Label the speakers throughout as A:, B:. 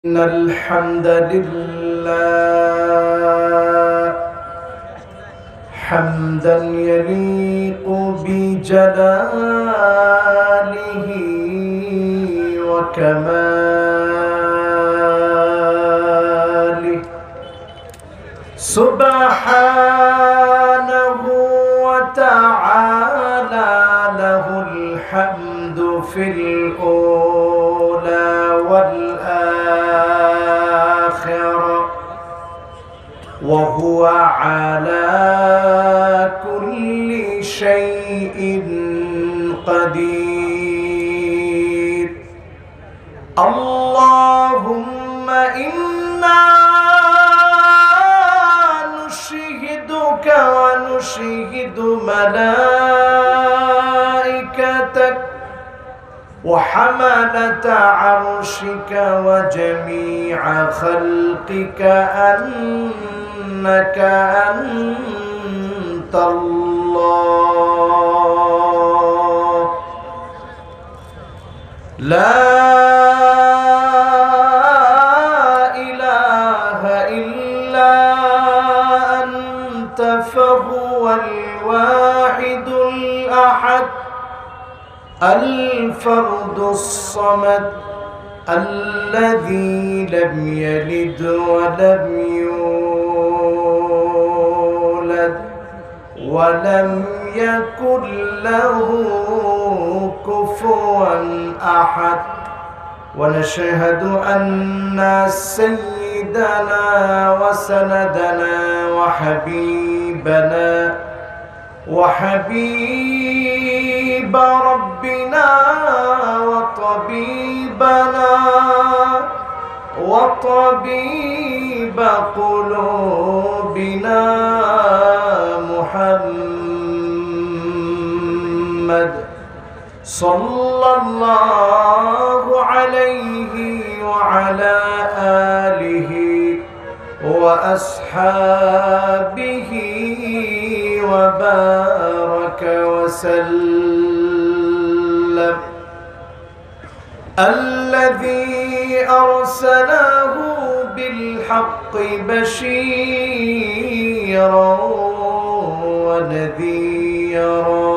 A: إن الحمد لله حمدا يليق بجلاله وكماله سبحانه وتعالى له الحمد في الأولى والآخرة وهو على كل شيء قدير. اللهم إنا نشهدك ونشهد ملائكتك وحملة عرشك وجميع خلقك أنك أنت الله لا إله إلا أنت فهو الواحد الأحد الفرد الصمد الذي لم يلد ولم يولد ولم يكن له كفوا أحد. ونشهد أن سيدنا وسندنا وحبيب ربنا وطبيب قلوبنا محمد صلى الله عليه وعلى آله وأصحابه وبارك وسلم الذي أرسله بالحق بشيرا ونذيرا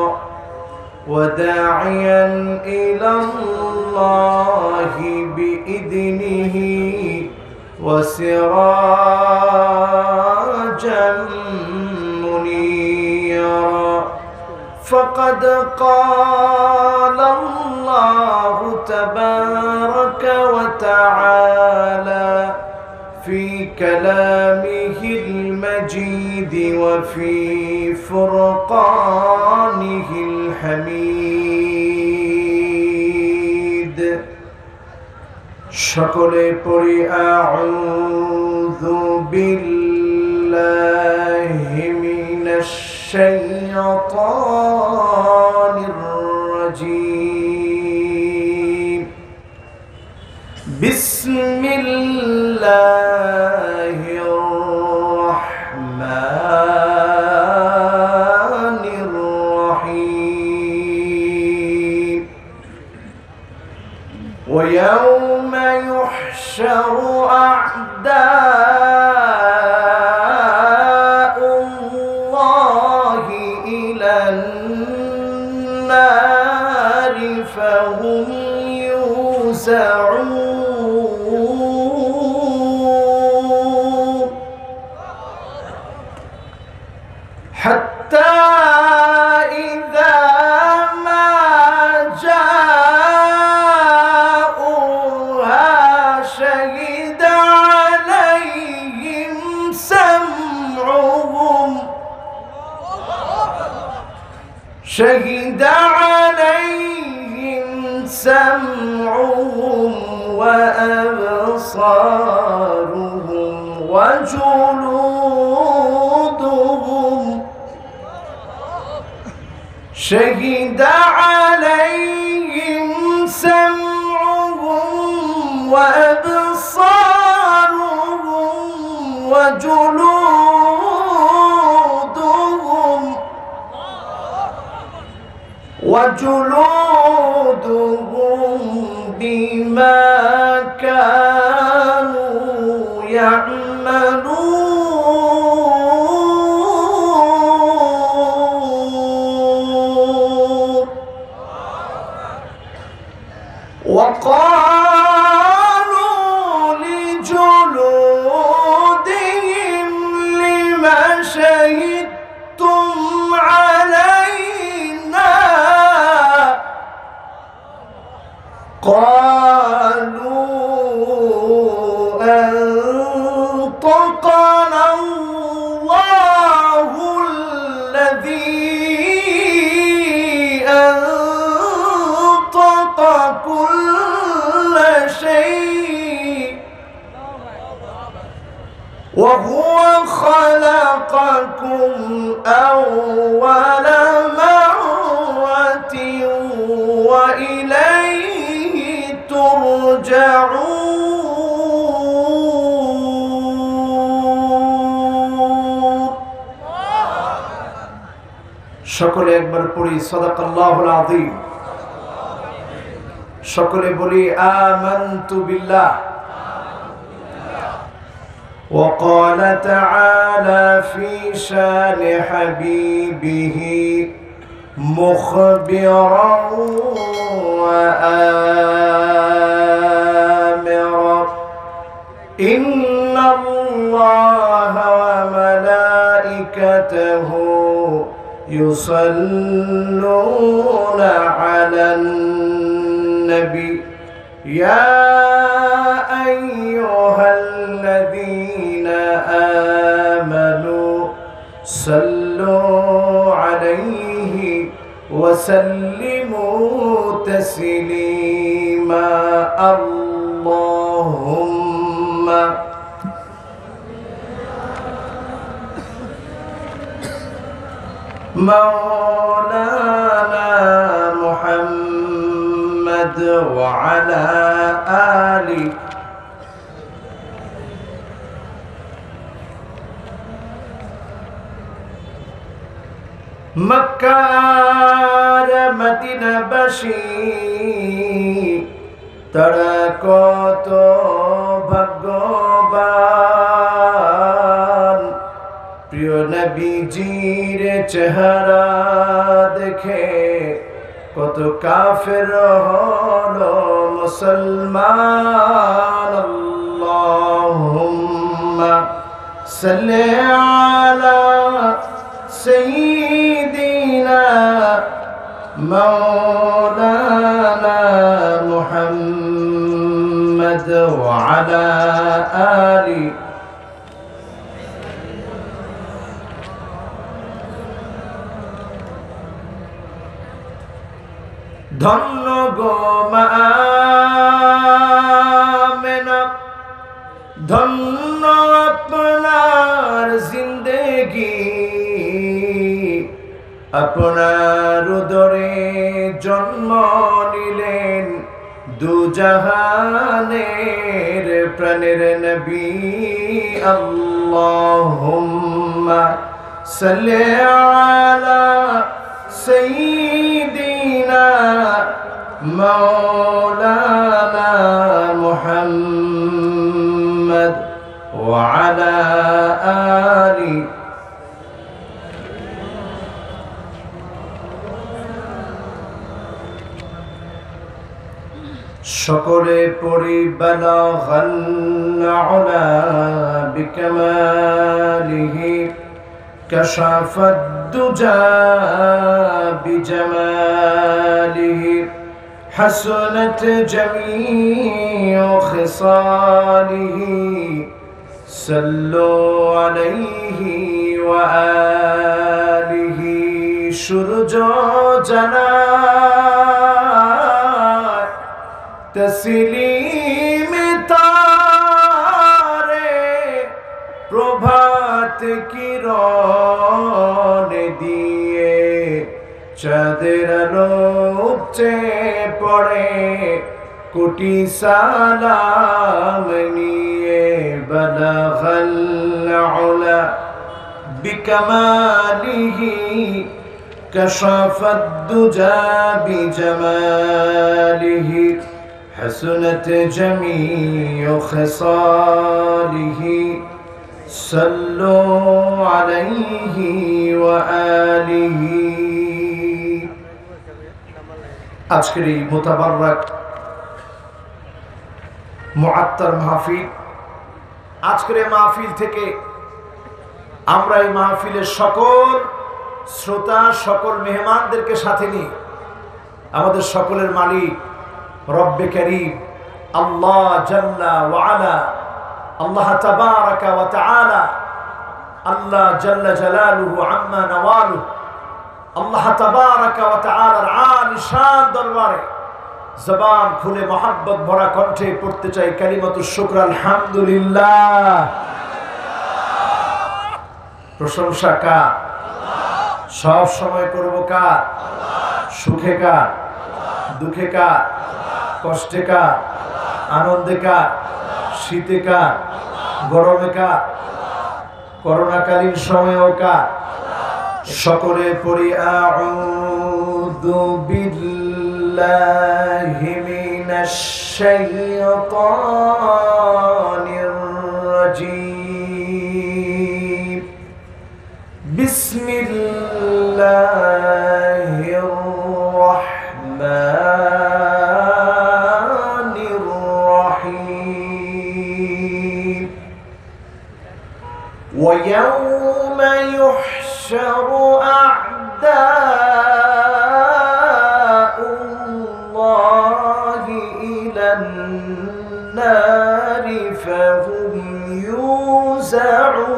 A: وداعيا إلى الله بإذنه وسراجا منيرا. فقد قال الله تبارك وتعالى في كلامه المجيد وفي فرقانه الحميد সকলে পড়ি আউযু বিল্লাহি মিনাশ শাইতানির রাজীম বিসমিল্লাহির রাহমানির রহিম ويوم يحشر أعداء الله إلى النار فهم يوزعون حتى إذا ما شهد عليهم سمعهم وأبصارهم وجلودهم شهد عليهم سمعهم وأبصارهم وجلودهم بما كانوا يعملون وقالوا لجلودهم لم شهدتم علينا قالوا أنطقنا الله الذي أنطق كل شيء وهو خلقكم أول مرة وإليه ترجعون সকলে একবার পড়ি সাদাকাল্লাহুল আযীম সকলে বলি আমানতু বিল্লাহ وقال تعالى في شان حبيبه مخبرا وآمرا إن الله وملائكته يصلون على النبي يا أيها الذين آمنوا صلوا عليه وسلموا تسليما اللهم مولانا محمد وعلى آله মক্কার মদিনাবাসী তারা কত ভাগ্যবান প্রিয় নবীজির চেহারা দেখে কত কাফের হলো মুসলমান আল্লাহুম্মা সাল্লি আলা سيدنا مولانا محمد وعلى آله ধন্য গো মা আমেনা ধন্য আপনার জিন্দেগি আপনার উদরে জন্ম নিলেন দুজাহানের প্রাণের নবী আল্লাহুম্মা সাল্লি আলা সাইয়্যিদিনা মাওলানা মুহাম্মদ ওয়া আলা আলি সকলে পড়ি বালাগান আলা বিকামালিহি কাশাফাদ দুজা বিজামালিহি হাসানাত জামিউ খিসালিহি সাল্লু আলাইহি ওয়া আলিহি সূর্য জানা তসলিম তারে প্রভাত কিরণ দিয়ে চাঁদের আলো উপচে পড়ে কোটি সালাম নিয়ে বালাগাল উলা বিকামালিহি কাশাফাদ দুজা বিজামালিহি حسنت جميع خصاله صلوا عليه وآله আজকের এই মুতাবাররাক মুআত্তার মাহফিল, আজকের এই মাহফিল থেকে আমরা এই মাহফিলের সকল শ্রোতা, সকল মেহমানদেরকে সাথে নিয়ে আমাদের সকলের মালিক রব্বে কারীম আল্লাহ জাল্লা ওয়া আলা, আল্লাহ তাবারাকা ওয়া তাআলা, আল্লাহ জাল্লা জালালুহু আম্মা নাওয়ালুহু, আল্লাহ তাবারাকা ওয়া তাআলার আলিশান দরবারে জবান খুলে মহব্বত ভরা কণ্ঠে পড়তে চাই কালিমাতুশ শুকর আলহামদুলিল্লাহ। প্রশংসা কার? সব সময় করব কার? সুখে কার? দুঃখে কার? কষ্টে কার? আনন্দে কার? শীতে কার? গরমে কার? করোনাকালীন সময়েও কার? সকলে পড়ি আউযু বিল্লাহি মিনাশ শাইতানির রাজীম। বিসমিল্লাহির রাহমানির রাহিম। ওয়া ইয়াওমা يحشر أعداء الله إلى النار فهم يوزعون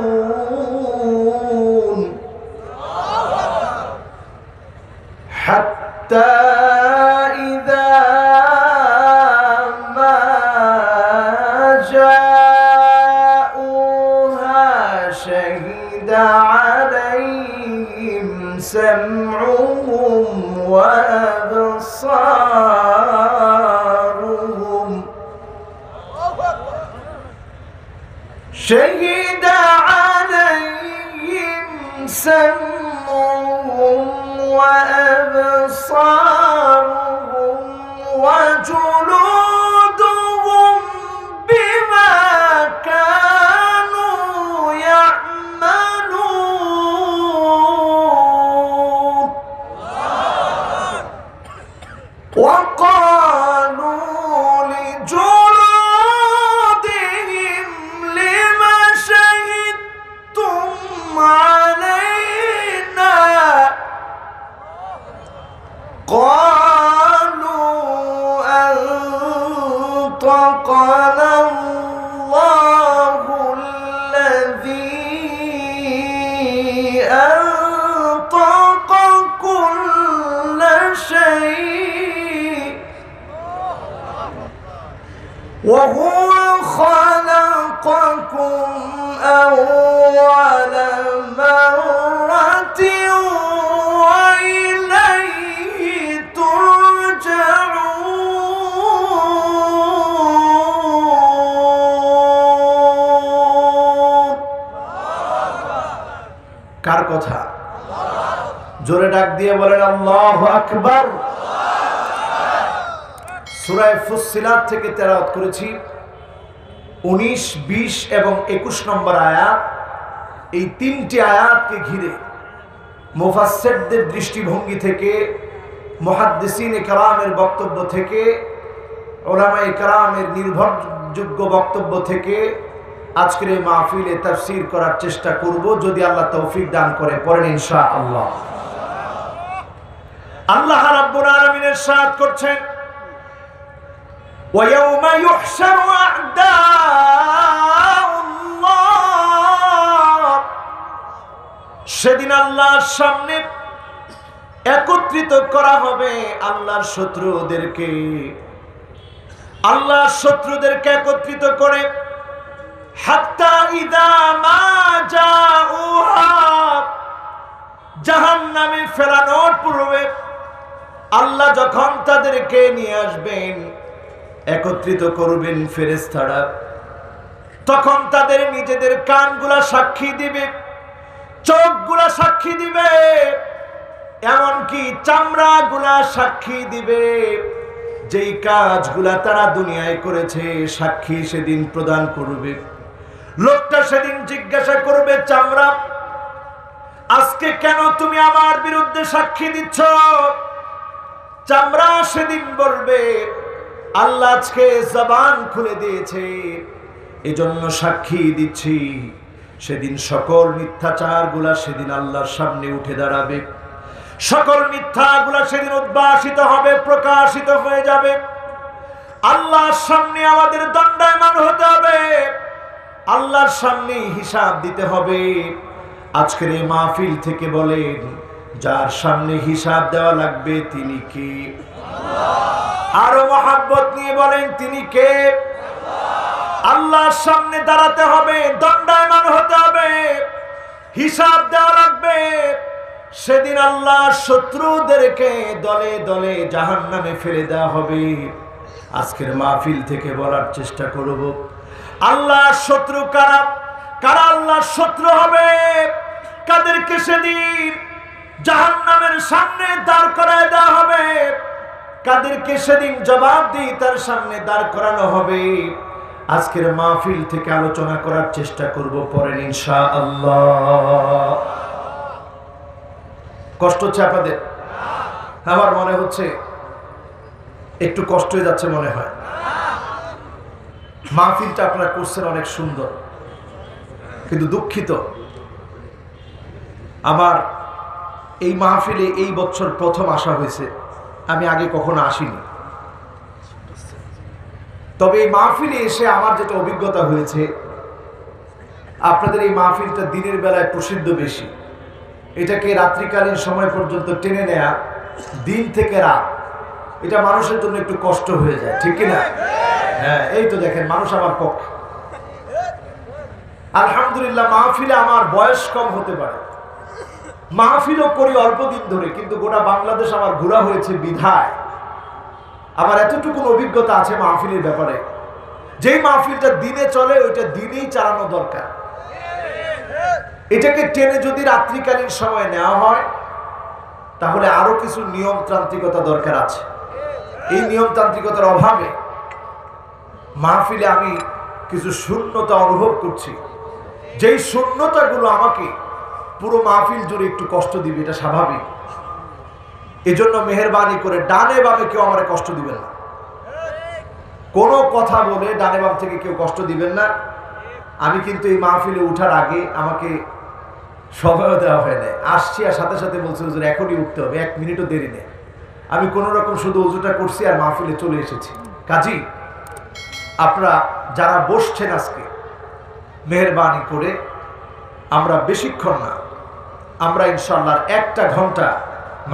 A: حتى إذا ما جاءوها شهد عليهم سمعهم وأبصارهم شهد عليهم سمعهم وأبصارهم وجلودهم بما كانوا يعملون وقالوا لجلودهم لم شهدتم علينا قالوا أنطقنا الله الذي أنطق كل شيء وهو خلقكم أول مرة وإليه ترجعون। কার কথা? জোরে ডাক দিয়ে বলেন আল্লাহু আকবার। সূরা ফুসসিলাত থেকে তেলাওয়াত করেছি 19, 20 এবং 21 নম্বর আয়াত। এই তিনটি আয়াতকে ঘিরে মুফাসসিরদের দৃষ্টিভঙ্গি থেকে, মুহাদ্দিসিনে কেরামের বক্তব্য থেকে, উলামায়ে কেরামের নির্ভরযোগ্য বক্তব্য থেকে আজকের এই মাহফিলে তাফসীর করার চেষ্টা করব, যদি আল্লাহ তৌফিক দান করে। পড়েন ইনশাআল্লাহ। আল্লাহ রাব্বুল আলামিন ইরশাদ করছেন, وَيَوْمَ يُحْشَرُ أَعْدَاءُ اللَّهِ, সেদিন আল্লাহর সামনে একত্রিত করা হবে আল্লাহর শত্রুদেরকে। আল্লাহর শত্রুদেরকে একত্রিত করে হাত্তা ইযা মা জাউহা, জাহান্নামে ফেলানোর পূর্বে আল্লাহ যখন তাদেরকে নিয়ে আসবেন, একত্রিত করবেন ফেরেশতারা, তখন তাদের নিজেদের কানগুলা সাক্ষী দিবে, চোখগুলা সাক্ষী দিবে, এমনকি চামড়াগুলা সাক্ষী দিবে। যেই কাজগুলা তারা দুনিয়ায় করেছে সাক্ষী সেদিন প্রদান করবে। লোকটা সেদিন জিজ্ঞাসা করবে, চামড়া আজকে কেন তুমি আমার বিরুদ্ধে সাক্ষী দিচ্ছ? চামড়া সেদিন বলবে, আল্লাহ আজকে জবান খুলে দিয়েছে, এজন্য সাক্ষী দিচ্ছি। সেদিন সকল মিথ্যাচারগুলা সেদিন আল্লাহর সামনে উঠে দাঁড়াবে, সকল মিথ্যাগুলা সেদিন উদ্ভাসিত হবে, প্রকাশিত হয়ে যাবে। আল্লাহর সামনে আমাদের দণ্ডায়মান হতে হবে, আল্লাহর সামনে হিসাব দিতে হবে। আজকের এই মাহফিল থেকে বলেন, যার সামনে হিসাব দেওয়া লাগবে তিনি কে? আরো মহাব্বত নিয়ে বলেন, তিনি কে? আল্লাহর সামনে দাঁড়াতে হবে, দণ্ডায়মান হতে হবে, হিসাব দেওয়া লাগবে। সেদিন আল্লাহর শত্রুদেরকে দলে দলে জাহান্নামে ফেলে দেওয়া হবে। আজকের মাহফিল থেকে বলার চেষ্টা করব, আল্লাহর শত্রু কারা? কারা আল্লাহর শত্রু হবে? কাদেরকে সেদিন জাহান্নামের সামনে দাঁড় করায় দেওয়া হবে? কাদেরকে সেদিন জবাবদিহিতার সামনে দাঁড় করানো হবে? আজকের মাহফিল থেকে আলোচনা করার চেষ্টা করব, পড়েন ইনশাআল্লাহ। কষ্ট হচ্ছে আপনাদের? আমার মনে হচ্ছে একটু কষ্ট হয়ে যাচ্ছে মনে হয়। মাহফিলটা আপনারা করছেন অনেক সুন্দর, কিন্তু দুঃখিত, আমার এই মাহফিলে এই বছর প্রথম আসা হয়েছে, আমি আগে কখনো আসিনি। তবে এই মাহফিলে এসে আমার যেটা অভিজ্ঞতা হয়েছে, আপনাদের এই মাহফিলটা দিনের বেলায় প্রসিদ্ধ বেশি। এটাকে রাত্রিকালীন সময় পর্যন্ত টেনে নেয়া, দিন থেকে রাত, এটা মানুষের জন্য একটু কষ্ট হয়ে যায়, ঠিক কিনা? হ্যাঁ, এই তো দেখেন মানুষ আমার পক্ষে। আলহামদুলিল্লাহ, মাহফিলে আমার বয়স কম হতে পারে, মাহফিলও করি অল্প দিন ধরে, কিন্তু গোটা বাংলাদেশ আমার ঘোরা হয়েছে বিধায় আমার এতটুকু অভিজ্ঞতা আছে মাহফিলের ব্যাপারে। যেই মাহফিলটা দিনে চলে ওইটা দিনেই চালানো দরকার। এটাকে টেনে যদি রাত্রিকালীন সময় নেওয়া হয় তাহলে আরো কিছু নিয়মতান্ত্রিকতা দরকার আছে। এই নিয়মতান্ত্রিকতার অভাবে মাহফিলে আমি কিছু শূন্যতা অনুভব করছি, যেই শূন্যতাগুলো আমাকে পুরো মাহফিল জুড়ে একটু কষ্ট দিবে, এটা স্বাভাবিক। এজন্য মেহেরবানি করে ডানে বামে কেউ আমার কষ্ট দিবেন না, কোনো কথা বলে ডানে বাম থেকে কেউ কষ্ট দিবেন না। আমি কিন্তু এই মাহফিলে উঠার আগে আমাকে সময়ও দেওয়া হয় না, আসছি আর সাথে সাথে বলছে হুজুর এখনই উঠতে হবে, 1 মিনিটও দেরি নেই। আমি কোনো রকম শুধু উজুটা করছি আর মাহফিলে চলে এসেছি। কাজী আপনারা যারা বসছেন আজকে, মেহেরবানি করে আমরা বেশিক্ষণ না, আমরা ইনশাআল্লাহ 1টা ঘন্টা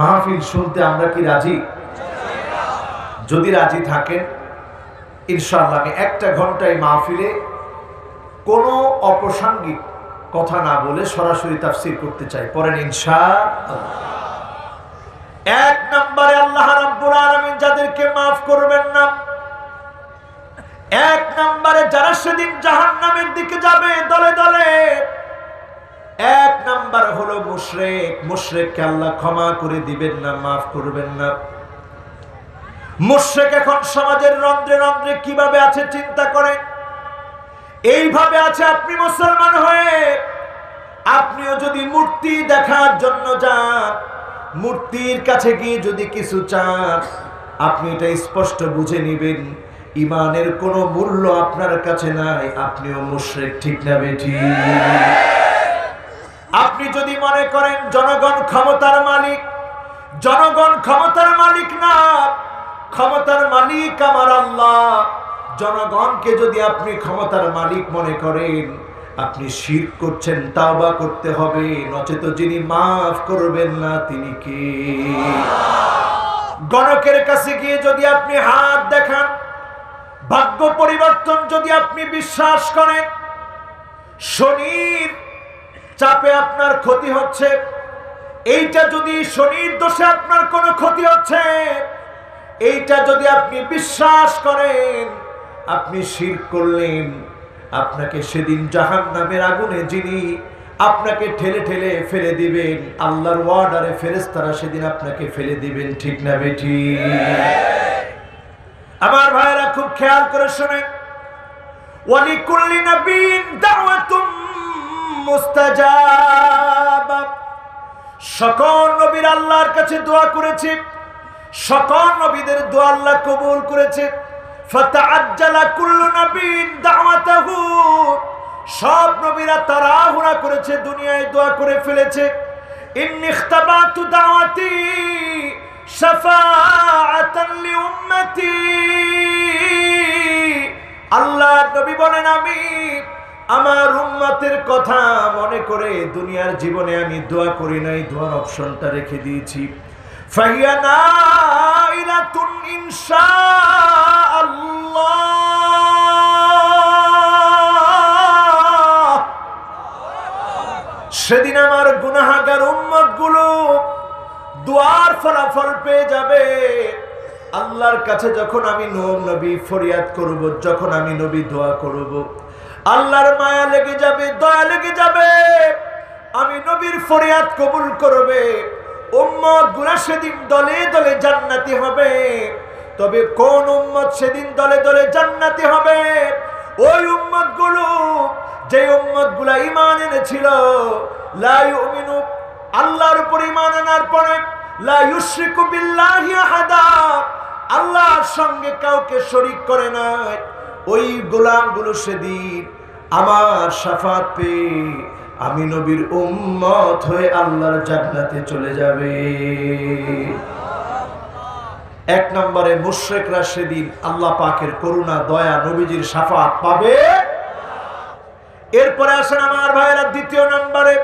A: মাহফিল শুনতে আমরা কি রাজি? যদি রাজি থাকেন ইনশাআল্লাহ আমি 1টা ঘন্টা এই মাহফিলে কোনো অপ্রাসঙ্গিক কথা না বলে সরাসরি তাফসীর করতে চাই, পড়েন ইনশাআল্লাহ। 1 নম্বরে আল্লাহ রাব্বুল আলামিন যাদেরকে মাফ করবেন না, 1 নম্বরে যারা সেদিন জাহান্নামের দিকে যাবে দলে দলে, 1 নাম্বার হলো মুশরিক। মুশরিককে আল্লাহ ক্ষমা করে দিবেন না, মাফ করবেন না। মুশরিক এখন সমাজের রন্ধ্রে রন্ধ্রে কিভাবে আছে চিন্তা করেন। এইভাবে আছে, আপনি মুসলমান হয়ে আপনিও যদি মূর্তি দেখার জন্য যান, মূর্তির কাছে গিয়ে যদি কিছু চান, আপনি এটা স্পষ্ট বুঝে নেবেন ইমানের কোনো মূল্য আপনার কাছে নাই, আপনিও মুশরিক, ঠিক না বেঠিক? আপনি যদি মনে করেন জনগণ ক্ষমতার মালিক, জনগণ ক্ষমতার মালিক না, ক্ষমতার মালিক আমার আল্লাহ। জনগণকে যদি আপনি ক্ষমতার মালিক মনে করেন, আপনি শিরক করছেন, তাওবা করতে হবে, নচেত যিনি মাফ করবেন না তিনি কে? গণকের কাছে গিয়ে যদি আপনি হাত দেখান, ভাগ্য পরিবর্তন যদি আপনি বিশ্বাস করেন, শনির চাপে আপনার ক্ষতি হচ্ছে, এইটা যদি শনির দোষে আপনার কোনো ক্ষতি হচ্ছে, এইটা যদি আপনি বিশ্বাস করেন, আপনি শিরক করলেন। আপনাকে সেদিন জাহান্নামের আগুনে যিনি আপনাকে ঠেলে ঠেলে ফেলে দিবেন, আল্লাহর ওয়ার্ডারে ফেরেশতারা সেদিন আপনাকে ফেলে দিবেন, ঠিক না বেঠিক? আমার ভাইরা খুব খেয়াল করে শুনেন, ওয়ালিকুল্লি নাবিয়্যিন দাওয়াতুম মুস্তাজাবা। সকল নবীর আল্লাহর কাছে দোয়া করেছে, সকল নবীদের দোয়া আল্লাহ কবুল করেছে। ফাতাআজ্জালা কুল্লু নাবিয়্যিন দাওয়াতাহু, সব নবীরা তাড়াহুড়া করেছে, দুনিয়ায় দোয়া করে ফেলেছে। ইন্নী ইখতাবাতু দাওয়াতি শাফাআতান লিউম্মতি। আল্লাহর নবী বলেন, আমি আমার উম্মতের কথা মনে করে দুনিয়ার জীবনে আমি দোয়া করি নাই, দোয়ার অপশনটা রেখে দিয়েছি। ফাহিয়া নাইলাতুন ইনশাআল্লাহ। সেদিন আমার গুনাহগার উম্মতগুলো দোয়ার ফলাফল পেয়ে যাবে। আল্লাহর কাছে যখন আমি নবী ফরিয়াদ করব, যখন আমি নবী দোয়া করব, আল্লাহর মায়া লেগে যাবে, দয়া লেগে যাবে, আমি নবীর ফরিয়াদ কবুল করবে। উম্মত গুলা সেদিন দলে দলে জান্নাতি হবে। তবে কোন উম্মত সেদিন দলে দলে জান্নাতি হবে? ওই উম্মত গুলো, যে উম্মত গুলা ঈমান এনেছিল, লা ইউমিনু, আল্লাহর উপর ঈমান আনার পরে, লা ইউশরিকু বিল্লাহি আহাদা, আল্লাহর সঙ্গে কাউকে শরীক করে নাই। ওই গোলামগুলো সেদিন আমার শাফাত পেয়ে আমি নবীর উম্মত হয়ে আল্লাহর জান্নাতে চলে যাবে। এক নম্বরে মুশরিকরা সেদিন আল্লাহ পাকের করুণা, দয়া, নবীজির শাফাত পাবে। এরপরে আসেন আমার ভাইয়েরা, দ্বিতীয় নম্বরে,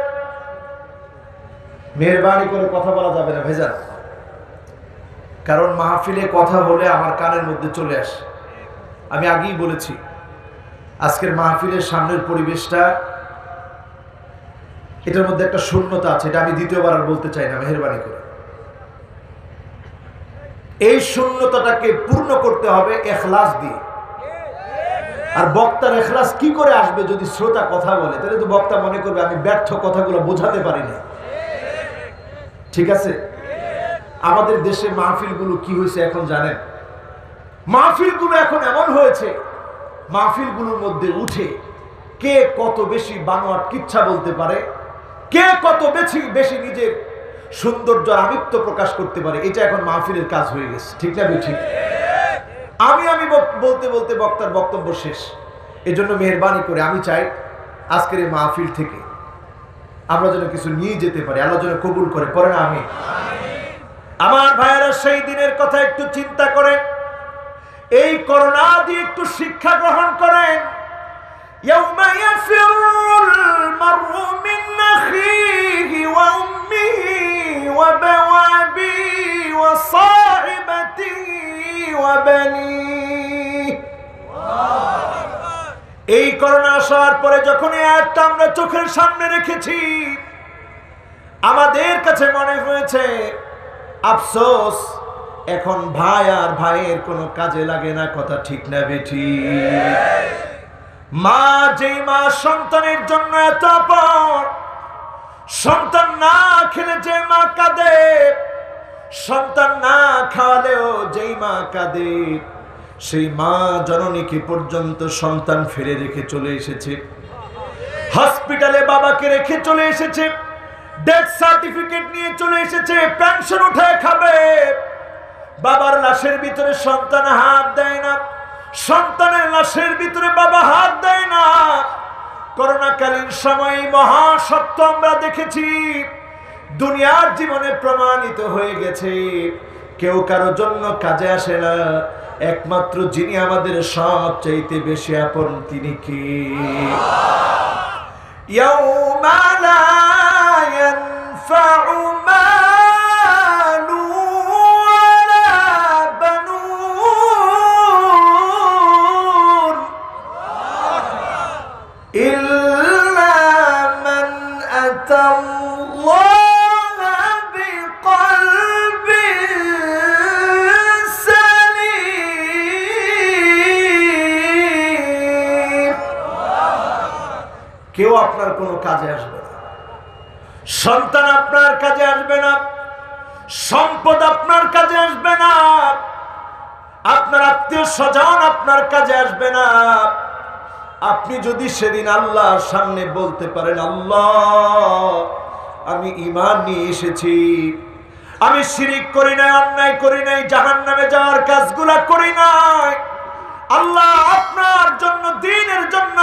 A: মেহেরবানি করে কথা বলা যাবে না ভাইজান, কারণ মাহফিলে কথা বলে আমার কানের মধ্যে চলে আসে। আমি আগেই বলেছি, আজকের মাহফিলের সামনের পরিবেশটা, এটার মধ্যে একটা শূন্যতা আছে, এটা আমি দ্বিতীয়বার আর বলতে চাই না, মেহেরবানি করে। এই শূন্যতাটাকে পূর্ণ করতে হবে ইখলাস দিয়ে। আর বক্তার ইখলাস কি করে আসবে? যদি শ্রোতা কথা বলে, তাহলে তো বক্তা মনে করবে আমি ব্যর্থ কথাগুলো বোঝাতে পারি না। ঠিক আছে? আমাদের দেশে মাহফিলগুলো কি হয়েছে এখন জানেন? মাহফিলগুলো এখন এমন হয়েছে, মাহফিলগুলোর মধ্যে উঠে কে কত বেশি বানোয়াট কিচ্ছা বলতে পারে, কে কত বেশি নিজের সৌন্দর্য আমিত্ব প্রকাশ করতে পারে, এটা এখন মাহফিলের কাজ হয়ে গেছে। ঠিক না ঠিক? আমি বলতে বলতে বক্তার বক্তব্য শেষ। এজন্য মেহেরবানি করে আমি চাই আজকের এই মাহফিল থেকে আমরা যেন কিছু নিয়ে যেতে পারি, আল্লাহ যেন কবুল করে। পড়ে না আমি। আমার ভাইয়েরা, সেই দিনের কথা একটু চিন্তা করেন, এই করোনা দিয়ে একটু শিক্ষা গ্রহণ করেন। ইয়াউমা ইয়াফিরুল মারউ মিন আখিহি ওয়া উম্মিহি ওয়া বাওয়াবিহি ওয়া সাহিবাতিহি ওয়া বানিহি। এই করোনা আসার পরে যখন এই আয়াতটা আমরা চোখের সামনে রেখেছি, আমাদের কাছে মনে হয়েছে আফসোস, এখন ভাই আর ভাইয়ের কোনো কাজে লাগে না। কথা ঠিক না বেঠি? মা, যেই মা সন্তানের জন্য এত আপন, সন্তান না খেলে যে মা কাঁদে, সন্তান না খাওয়ালেও যেই মা কাঁদে, সেই মা জননীকে পর্যন্ত সন্তান ফেলে রেখে চলে এসেছে। হসপিটালে বাবাকে রেখে চলে এসেছে, ডেথ সার্টিফিকেট নিয়ে চলে এসেছে, পেনশন উঠায় খাবে। বাবার লাশের ভিতরে সন্তান হাত দেয় না, সন্তানের লাশের ভিতরে বাবা হাত দেয় না। করোনাকালীন সময় মহা সত্য আমরা দেখেছি, দুনিয়ার জীবনে প্রমাণিত হয়ে গেছে। কেউ কারো জন্য কাজে আসে না, একমাত্র যিনি আমাদের সবচাইতে বেশি আপন, তিনি কে? ইয়াউমা লা ইয়ানফাউ মালু ওয়ালা বানুন ইল্লা মান আতাল্লাহ কেউ আপনার কোনো কাজে আসবে না, সন্তান আপনার কাজে আসবে না, সম্পদ আপনার কাজে আসবে না। আপনার আত্মীয় স্বজন আপনার কাজে আসবে না। আপনি যদি সেদিন আল্লাহর সামনে বলতে পারেন, আল্লাহ আমি ঈমান নিয়ে এসেছি, আমি শিরিক করি নাই, অন্যায় করি নাই, জাহান্নামে যাওয়ার কাজগুলা করি নাই, আল্লাহ আপনার জন্য, দ্বীনের জন্য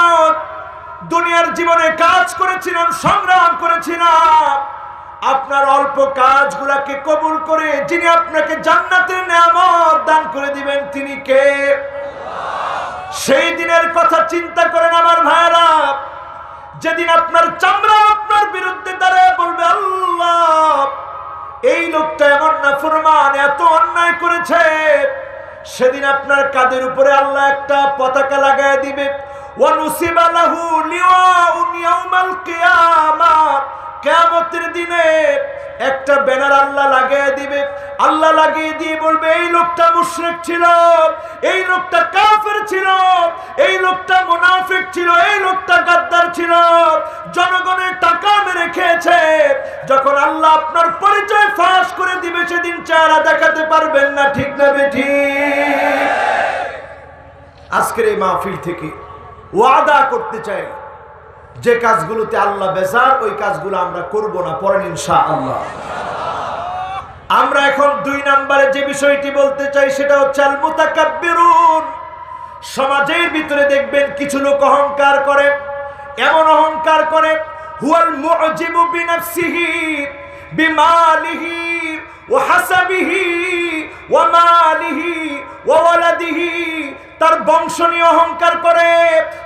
A: দুনিয়ার জীবনে কাজ করেছিলাম, সংগ্রাম করেছিলাম, আপনার অল্প কাজগুলাকে কবুল করে যিনি আপনাকে জান্নাতের নেয়ামত দান করে দিবেন তিনি কে? সেই দিনের কথা চিন্তা করেন আমার ভাইরা, যেদিন আপনার চামড়া আপনার বিরুদ্ধে দাঁড়ায় বলবে, আল্লাহ এই লোকটা এমন নাফরমান, এত অন্যায় করেছে। সেদিন আপনার কাঁধের উপরে আল্লাহ একটা পতাকা লাগায় দিবে, ওয়ানুসিবা লাহু লিওয়াউন ইয়াউমাল কিয়ামাহ, কিয়ামতের দিনে একটা ব্যানার আল্লাহ লাগিয়ে দিবে। আল্লাহ লাগিয়ে দিয়ে বলবে, এই লোকটা মুশরিক ছিল, এই লোকটা কাফের ছিল, এই লোকটা মুনাফিক ছিল, এই লোকটা গাদ্দার ছিল, জনগণের টাকা মেরে খেয়েছে। যখন আল্লাহ আপনার পরিচয় ফাঁস করে দিবে সেদিন চেহারা দেখাতে পারবেন না, ঠিক না বেঠিক? আজকের এই মাহফিল থেকে ওয়াদা করতে চাই, যে কাজগুলোতে আল্লাহ বেজার ওই কাজগুলো আমরা করব না, পড়েন ইনশাআল্লাহ। আমরা এখন 2 নম্বরে যে বিষয়টি বলতে চাই সেটা হচ্ছে আল মুতাকাব্বিরুন। সমাজের ভিতরে দেখবেন কিছু লোক অহংকার করে, এমন অহংকার করে, হুয়াল মুজিবু বিনাফসিহি বিমালিহি ওয়া হাসাবিহি ওয়া মালিহি ওয়া ওয়ালাদিহি। তার বংশ নিয়ে অহংকার করে,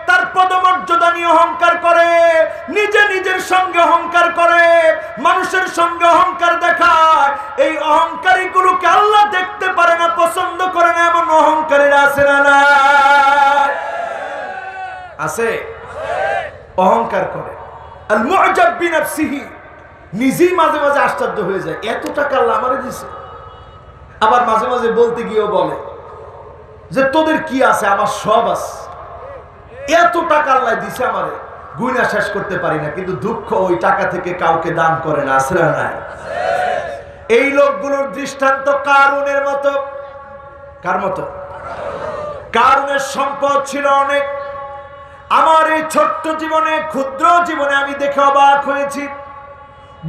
A: তার পদমর্যাদা নিয়ে অহংকার করে, নিজে নিজের সঙ্গে অহংকার করে, মানুষের সঙ্গে অহংকার দেখায়। এই অহংকারী গুলোকে আল্লাহ দেখতে পারে না, পছন্দ করে না, এমন অহংকারীরা আছে না? আছে, অহংকার করে। আল মুআজাব বিনাফসিহি, নিজেই মাঝে মাঝে আশ্চর্য হয়ে যায়, এত টাকা আল্লাহ আমারে দিয়েছে। আবার মাঝে মাঝে বলতে গিয়েও বলে যে তোদের কি আছে, আমার সব আছে, এত টাকা আল্লাহ দিছে আমারে, গুণা শেষ করতে পারি না। কিন্তু দুঃখ, ওই টাকা থেকে কাউকে দান করে না, আছে না নাই? এই লোকগুলোর দৃষ্টান্ত কারুনের মতো। কার মতো? কারুনের সম্পদ ছিল অনেক। আমার এই ছোট্ট জীবনে, ক্ষুদ্র জীবনে আমি দেখে অবাক হয়েছি।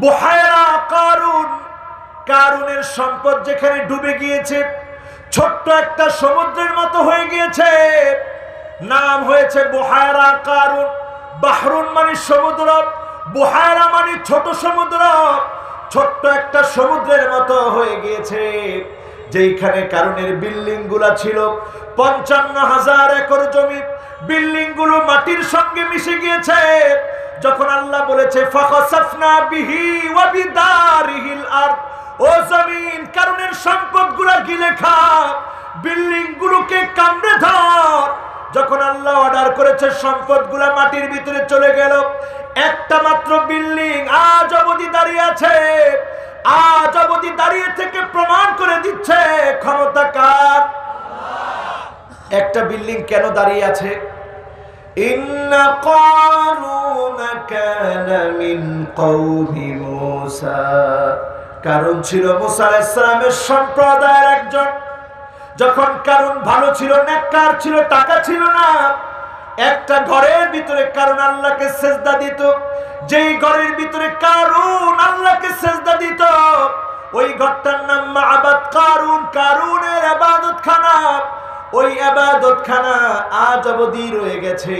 A: বুহায়রা কারুন, কারুনের সম্পদ যেখানে ডুবে গিয়েছে, ছোট্ট একটা সমুদ্রের মতো হয়ে গিয়েছে, নাম হয়েছে বুহায়রা কারুন। বাহরুন মানে সমুদ্র, বুহায়রা মানে ছোট সমুদ্র। ছোট্ট একটা সমুদ্রের মতো হয়ে গিয়েছে। যেখানে কারুনের বিল্ডিং গুলা ছিল 55,000 একর জমি, বিল্ডিং গুলো মাটির সঙ্গে মিশে গিয়েছে। যখন আল্লাহ বলেছে ফাখাসাফনা বিহি ওয়া বিদারিহিল আরদ, ও জমিন কারুনের সম্পদগুলো গিলে খা, বিল্ডিং গুলোকে কামড়ে ধর। যখন আল্লাহ অর্ডার করেছে সম্পদগুলো মাটির ভিতরে চলে গেল, একটা মাত্র বিল্ডিং আজ অবধি দাঁড়িয়ে আছে। আজ অবধি দাঁড়িয়ে থেকে প্রমাণ করে দিচ্ছে ক্ষমতা কার। একটা বিল্ডিং কেন দাঁড়িয়ে আছে? ইন্না কারুনা কানা মিন কওমি মূসা, কারণ ছিল মুসা আলাইহিস সালামের সম্প্রদায়ের একজন। যখন কারণ ভালো ছিল, নেককার ছিল, টাকা ছিল না, একটা ঘরের ভিতরে কারণ আল্লাহকে সেজদা দিত। যেই ঘরের ভিতরে কারণ আল্লাহকে সেজদা দিত, ওই ঘরটার নাম মা'বাদ কারুন, কারুনের ইবাদতখানা। ওই ইবাদতখানা আজ অবধি রয়ে গেছে।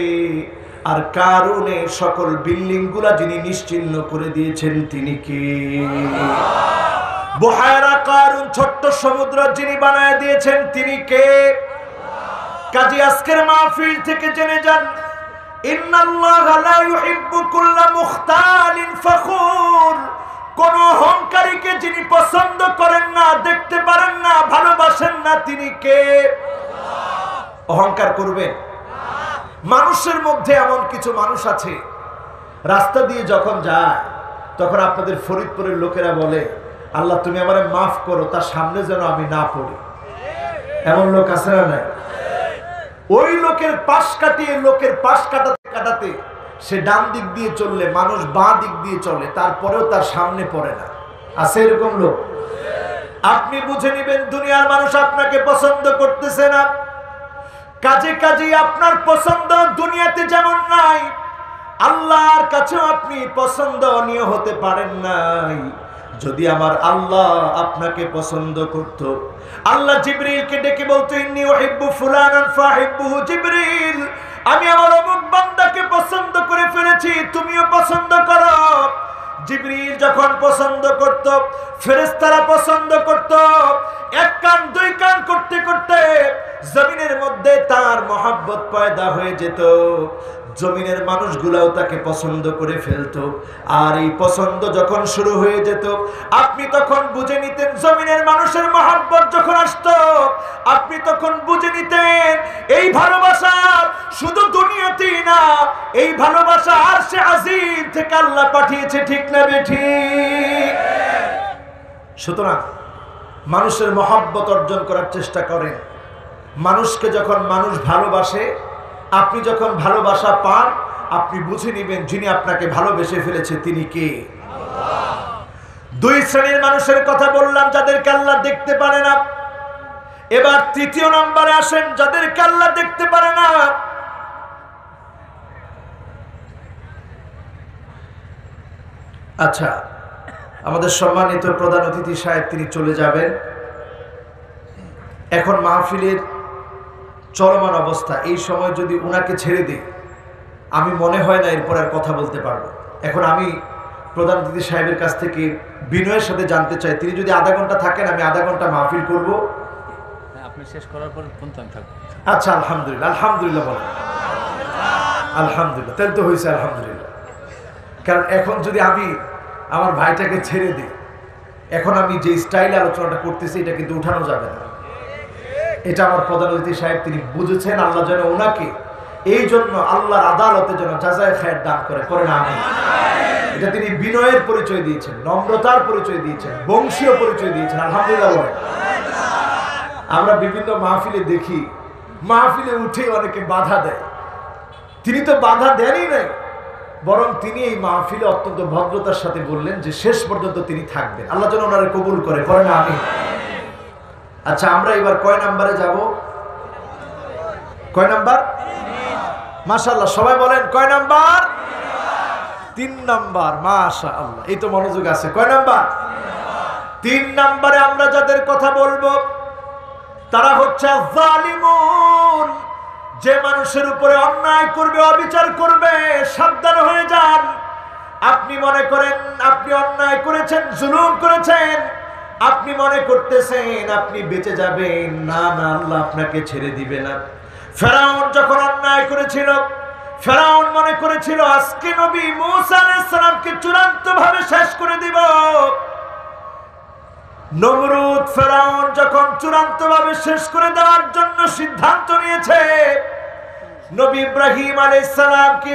A: আর কারুনের সকল বিল্ডিং গুলা যিনি নিশ্চিহ্ন করে দিয়েছেন তিনি কে? বুহায়রা কারুন, ছোট্ট সমুদ্র যিনি বানায় দিয়েছেন তিনি কে? কাজী আজকের মাহফিল থেকে জেনে যান, ইন্নাল্লাহা লা ইউহিব্বু কুল্লা মুখতালিন ফখুর। কোন অহংকারীকে যিনি পছন্দ করেন না, দেখতে পারেন না, ভালোবাসেন না, তিনি কে? অহংকার করবেন? মানুষের মধ্যে এমন কিছু মানুষ আছে, রাস্তা দিয়ে যখন যায় তখন আপনাদের ফরিদপুরের লোকেরা বলে, আল্লাহ তুমি আমারে মাফ করো, তার সামনে যেন আমি না পড়ি। এমন লোক আছে না নাই? ওই লোকের পাশ কাটিয়ে, লোকের পাশ কাটাতে কাটাতে সে ডান দিক দিয়ে চললে মানুষ বাঁ দিক দিয়ে চলে, তারপরেও তার সামনে পড়ে না। আছে এরকম লোক? আপনি বুঝে নেবেন দুনিয়ার মানুষ আপনাকে পছন্দ করতেছে না, কাজে কাজে আপনার পছন্দ দুনিয়াতে যেমন নাই, আল্লাহর কাছেও আপনি পছন্দনীয় হতে পারেন নাই। যদি আমার আল্লাহ আপনাকে পছন্দ করত, আল্লাহ জিবরিলকে ডেকে বলতো ইন্নী উহিব্বু ফুলানান ফাহিব্বুহু জিবরিল, আমি আমার অমুক বান্দাকে পছন্দ করে ফেলেছি, তুমিও পছন্দ করো। জিবরিল যখন পছন্দ করত, ফেরেশতারা পছন্দ করত, এক কান দুই কান করতে করতে জমিনের মধ্যে তার মহব্বত পয়দা হয়ে যেত, জমিনের মানুষগুলাও তাকে পছন্দ করে ফেলতো। আর এই পছন্দ যখন শুরু হয়ে যেত, আপনি তখন বুঝে নিতেন জমিনের মানুষের মহব্বত যখন আসতো, আপনি তখন বুঝে নিতেন এই ভালোবাসা শুধু দুনিয়াতেই না, এই ভালোবাসা আরশে আজিম থেকে আল্লাহ পাঠিয়েছে। ঠিক না বেঠিক? সুতরাং মানুষের মহব্বত অর্জন করার চেষ্টা করেন। মানুষকে যখন মানুষ ভালোবাসে, আপনি যখন ভালোবাসা পান, আপনি বুঝে নেবেন যিনি আপনাকে ভালোবেসে ফেলেছে তিনি কে। দুই শ্রেণীর মানুষের কথা বললাম, যাদেরকে আল্লাহ দেখতে পারে না। এবার তৃতীয় নম্বরে আসেন, যাদেরকে আল্লাহ দেখতে পারে না। আচ্ছা, আমাদের সম্মানিত প্রধান অতিথি সাহেব তিনি চলে যাবেন। এখন মাহফিলের চলমান অবস্থা, এই সময় যদি উনাকে ছেড়ে দিই, আমি মনে হয় না এরপর আর কথা বলতে পারবো। এখন আমি প্রধান অতিথি সাহেবের কাছ থেকে বিনয়ের সাথে জানতে চাই, তিনি যদি আধা ঘন্টা থাকেন, আমি আধা ঘন্টা মাহফিল করব।
B: আপনি শেষ করার পর থাকবো।
A: আচ্ছা, আলহামদুলিল্লাহ। আলহামদুলিল্লাহ বলেন। আলহামদুলিল্লাহ, তাহলে তো হয়েছে আলহামদুলিল্লাহ। কারণ এখন যদি আমি আমার ভাইটাকে ছেড়ে দিই, এখন আমি যে স্টাইলে আলোচনাটা করতেছি এটা কিন্তু উঠানো যাবে না। এটা আমার প্রধান অতিথি সাহেব তিনি বুঝেছেন, আল্লাহ যেন ওনাকে এই জন্য আল্লাহর আদালতে যেন জাযায়ে খায়ের দান করে না আমি। এটা তিনি বিনয়ের পরিচয় দিয়েছেন, নম্রতার পরিচয় দিয়েছেন, বংশীয় পরিচয় দিয়েছেন। আলহামদুলিল্লাহ বলেন। আমরা বিভিন্ন মাহফিলে দেখি, মাহফিলে উঠে অনেকে বাধা দেয়, তিনি তো বাধা দেনই নাই, বরং তিনি এই মাহফিলে অত্যন্ত ভদ্রতার সাথে বললেন যে শেষ পর্যন্ত তিনি থাকবেন। আল্লাহ যেন ওনারে কবুল করে না আমি। আচ্ছা, আমরা এবার কয় নাম্বারে যাব? কয় নাম্বার? মাশাআল্লাহ, সবাই বলেন কয় নাম্বার? 3 নাম্বার। মাশাআল্লাহ, এই তো মনোযোগ আছে। কয় নাম্বার? 3 নাম্বারে আমরা যাদের কথা বলবো তারা হচ্ছে জালিমুন। যে মানুষের উপরে অন্যায় করবে, অবিচার করবে, সাবধান হয়ে যান। আপনি মনে করেন আপনি অন্যায় করেছেন, জুলুম করেছেন, আপনি মনে করতেছেন আপনি বেঁচে যাবেন। না না, আল্লাহ আপনাকে ছেড়ে দিবে না। ফেরাউন যখন অন্যায় করেছিল, ফেরাউন মনে করেছিল আজকে নবী মূসা আলাইহিস সালামকে চূড়ান্তভাবে শেষ করে দিব। নমরুদ ফেরাউন যখন চূড়ান্তভাবে শেষ করে দেওয়ার জন্য সিদ্ধান্ত নিয়েছে, নবী ইব্রাহিম আলাইহিস সালামকে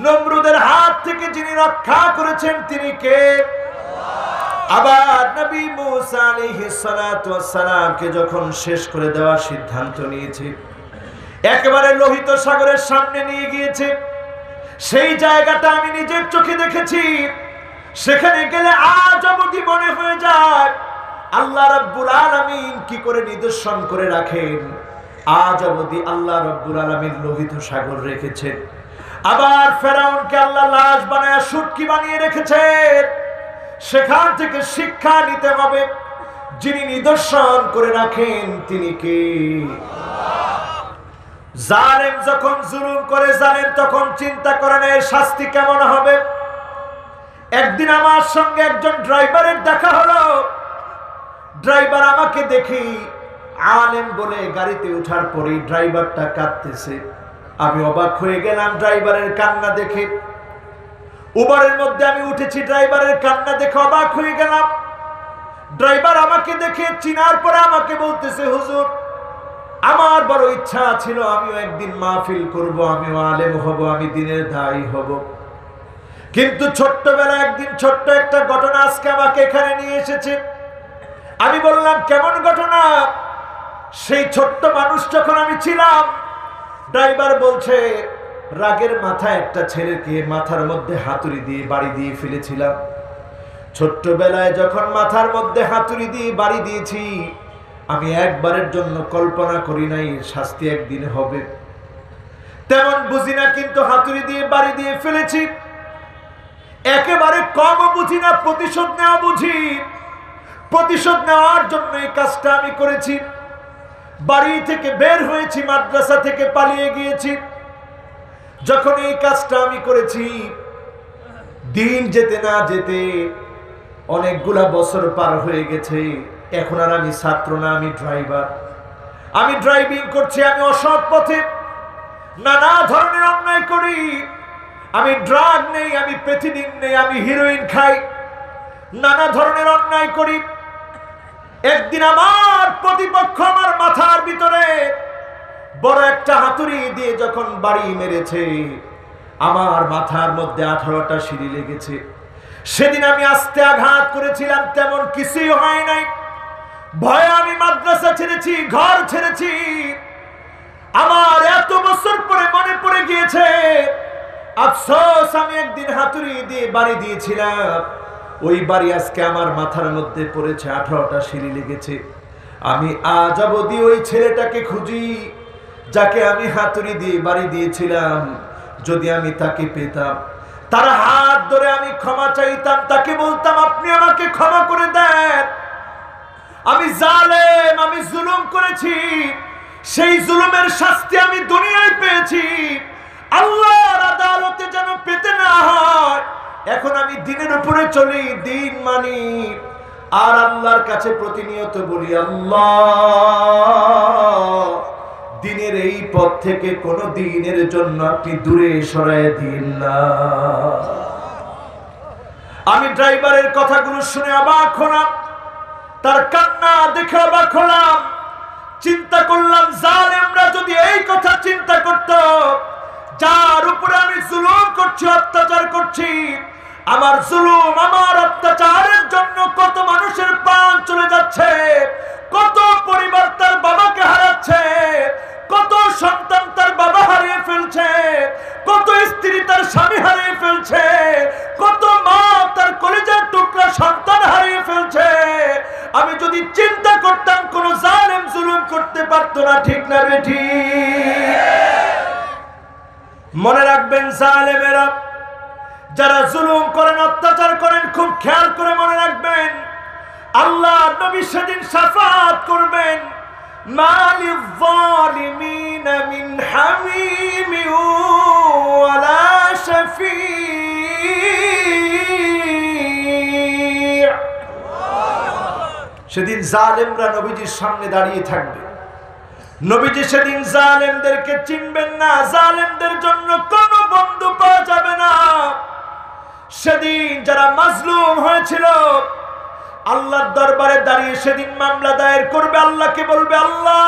A: নমরুদের হাত থেকে যিনি রক্ষা করেছেন তিনি কে? আবার নবী মূসা আলাইহিস সালাতু ওয়াস সালামকে যখন শেষ করে দেওয়ার সিদ্ধান্ত নিয়েছে, একেবারে লোহিত সাগরের সামনে নিয়ে গিয়েছে। সেই জায়গাটা আমি নিজের চোখে দেখেছি। সেখানে গেলে আজ অবধি মনে হয়ে যায় আল্লাহ রাব্বুল আলামিন কি করে নিদর্শন করে রাখেন। আজ অবধি আল্লাহ রাব্বুল আলামিন লোহিত সাগর রেখেছেন। আবার ফেরাউনকে আল্লাহ লাশ বানায় শুটকি বানিয়ে রেখেছেন। সেখান থেকে শিক্ষা নিতে হবে, যিনি নিদর্শন করে রাখেন তিনি কে? জালেম যখন জুলুম করে, জালেম তখন চিন্তা করে না এর শাস্তি কেমন হবে। একদিন আমার সঙ্গে একজন ড্রাইভারের দেখা হলো। ড্রাইভার আমাকে দেখি আলেম বলে গাড়িতে ওঠার পরেই ড্রাইভারটা কাঁদতেছে। আমি অবাক হয়ে গেলাম ড্রাইভারের কান্না দেখে। উবারের মধ্যে আমি উঠেছি, ড্রাইভারের কান্না দেখে অবাক হয়ে গেলাম। ড্রাইভার আমাকে দেখে চিনার পরে আমাকে বলতেছে, হুজুর আমার বড় ইচ্ছা ছিল আমিও একদিন মাহফিল করব, আমিও আলেম হব, আমি দিনের দায়ী হব। কিন্তু ছোট্টবেলা একদিন ছোট্ট একটা ঘটনা আজকে আমাকে এখানে নিয়ে এসেছে। আমি বললাম কেমন ঘটনা? সেই ছোট্ট মানুষ যখন আমি ছিলাম, ড্রাইভার বলছে রাগের মাথায় একটা ছেলেকে মাথার মধ্যে হাতুড়ি দিয়ে বাড়ি দিয়ে ফেলেছিলাম। ছোট্টবেলায় যখন মাথার মধ্যে হাতুড়ি দিয়ে বাড়ি দিয়েছি, আমি একবারের জন্য কল্পনা করি নাই শাস্তি একদিন হবে। তেমন বুঝি না, কিন্তু হাতুড়ি দিয়ে বাড়ি দিয়ে ফেলেছি। একেবারে কম বুঝি না, প্রতিশোধ নেওয়া বুঝি। প্রতিশোধ নেওয়ার জন্য এই কাজটা আমি করেছি। বাড়ি থেকে বের হয়েছি, মাদ্রাসা থেকে পালিয়ে গিয়েছি। যখন এই কাজটা আমি করেছি, দিন যেতে না যেতে অনেকগুলা বছর পার হয়ে গেছে। এখন আর আমি ছাত্র না, আমি ড্রাইভার। আমি ড্রাইভিং করছি, আমি অসৎ পথে নানা ধরনের অন্যায় করি। আমি ড্রাগ নেই, আমি প্যাথিডিন নেই, আমি হিরোইন খাই, নানা ধরনের অন্যায় করি। একদিন আমার প্রতিপক্ষ আমার মাথার ভিতরে বড় একটা হাতুড়ি দিয়ে যখন বাড়ি মেরেছে, আমার মাথার মধ্যে 18টা সিঁড়ি লেগেছে। সেদিন আমি আস্তে আঘাত করেছিলাম, তেমন কিছুই হয় নাই। ভয়ে আমি মাদ্রাসা ছেড়েছি, ঘর ছেড়েছি। আমার এত বছর পরে মনে পড়ে গিয়েছে, আফসোস আমি একদিন হাতুড়ি দিয়ে বাড়ি দিয়েছিলাম। ওই বাড়ি আজকে আমার মাথার মধ্যে পড়েছে, 18টা সিঁড়ি লেগেছে। আমি আজ অবধি ওই ছেলেটাকে খুঁজি যাকে আমি হাতুড়ি দিয়ে বাড়ি দিয়েছিলাম। যদি আমি তাকে পেতাম, তার হাত ধরে আমি ক্ষমা চাইতাম, তাকে বলতাম আপনি আমাকে ক্ষমা করে দেন। আমি জালেম, আমি জুলুম করেছি। সেই জুলুমের শাস্তি আমি দুনিয়ায় পেয়েছি, আল্লাহর আদালতে যেন পেতে না হয়। এখন আমি দিনের উপরে চলি, দিন মানি, আর আল্লাহর কাছে প্রতিনিয়ত বলি, আল্লাহ দিনের এই পথ থেকে কোনো দিনের জন্য আপনি দূরে সরায় দিন না। আমি ড্রাইভারের কথাগুলো শুনে অবাক হলাম, তার কান্না দেখে অবাক হলাম। চিন্তা করলাম, জালেমরা যদি এই কথা চিন্তা করত, যার উপরে আমি জুলুম করছি, অত্যাচার করছি, আমার জুলুম, আমার অত্যাচারের জন্য কত মানুষের প্রাণ চলে যাচ্ছে, কত পরিবার তার বাবাকে হারাচ্ছে, কত সন্তান তার বাবা হারিয়ে ফেলছে, কত স্ত্রী তার স্বামী হারিয়ে ফেলছে, কত মা তার কলিজার টুকরা সন্তান হারিয়ে ফেলছে। আমি যদি চিন্তা করতাম, কোন জালেম জুলুম করতে পারতো না, ঠিক না বেঠি? মনে রাখবেন, জালেমেরা যারা জুলুম করেন, অত্যাচার করেন, খুব খেয়াল করে মনে রাখবেন, আল্লাহ নবী সেদিন শাফাত করবেন, মালিল যালিমিনা মিন হামিমি ওয়ালা শাফি'। সেদিন জালেমরা নবীজির সামনে দাঁড়িয়ে থাকবে। নবীজি সেদিন জালেমদেরকে চিনবেন না, জালেমদের জন্য কোনো বন্ধু পাওয়া যাবে না। সেদিন যারা মাজলুম হয়েছিল, আল্লাহর দরবারে দাঁড়িয়ে সেদিন মামলা দায়ের করবে, আল্লাহকে বলবে, আল্লাহ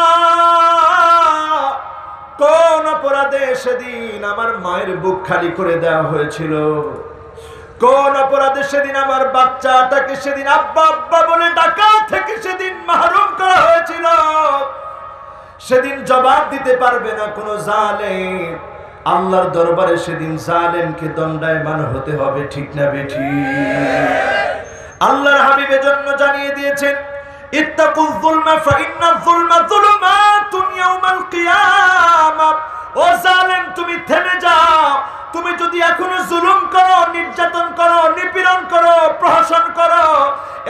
A: কোন অপরাধে সেদিন আমার মায়ের বুক খালি করে দেওয়া হয়েছিল, কোন অপরাধে সেদিন আমার বাচ্চাটাকে সেদিন আব্বা আব্বা বলে ডাকা থেকে সেদিন মাহরুম করা হয়েছিল। সেদিন জবাব দিতে পারবে না কোন জালেম। আল্লাহর দরবারে সেদিন জালেমকে দণ্ডায়মান হতে হবে, ঠিক না বেঠি? আল্লাহর হাবিবের জন্য জানিয়ে দিয়েছেন, ইত্তাকুয যুলমা ফাইন্নায যুলমা যুলুমাতুন ইয়াওমাল কিয়ামাহ। ও জালেম, তুমি থেমে যাও। তুমি যদি এখনো জুলুম করো, নির্যাতন করো, নিপীড়ন করো, প্রহসন করো,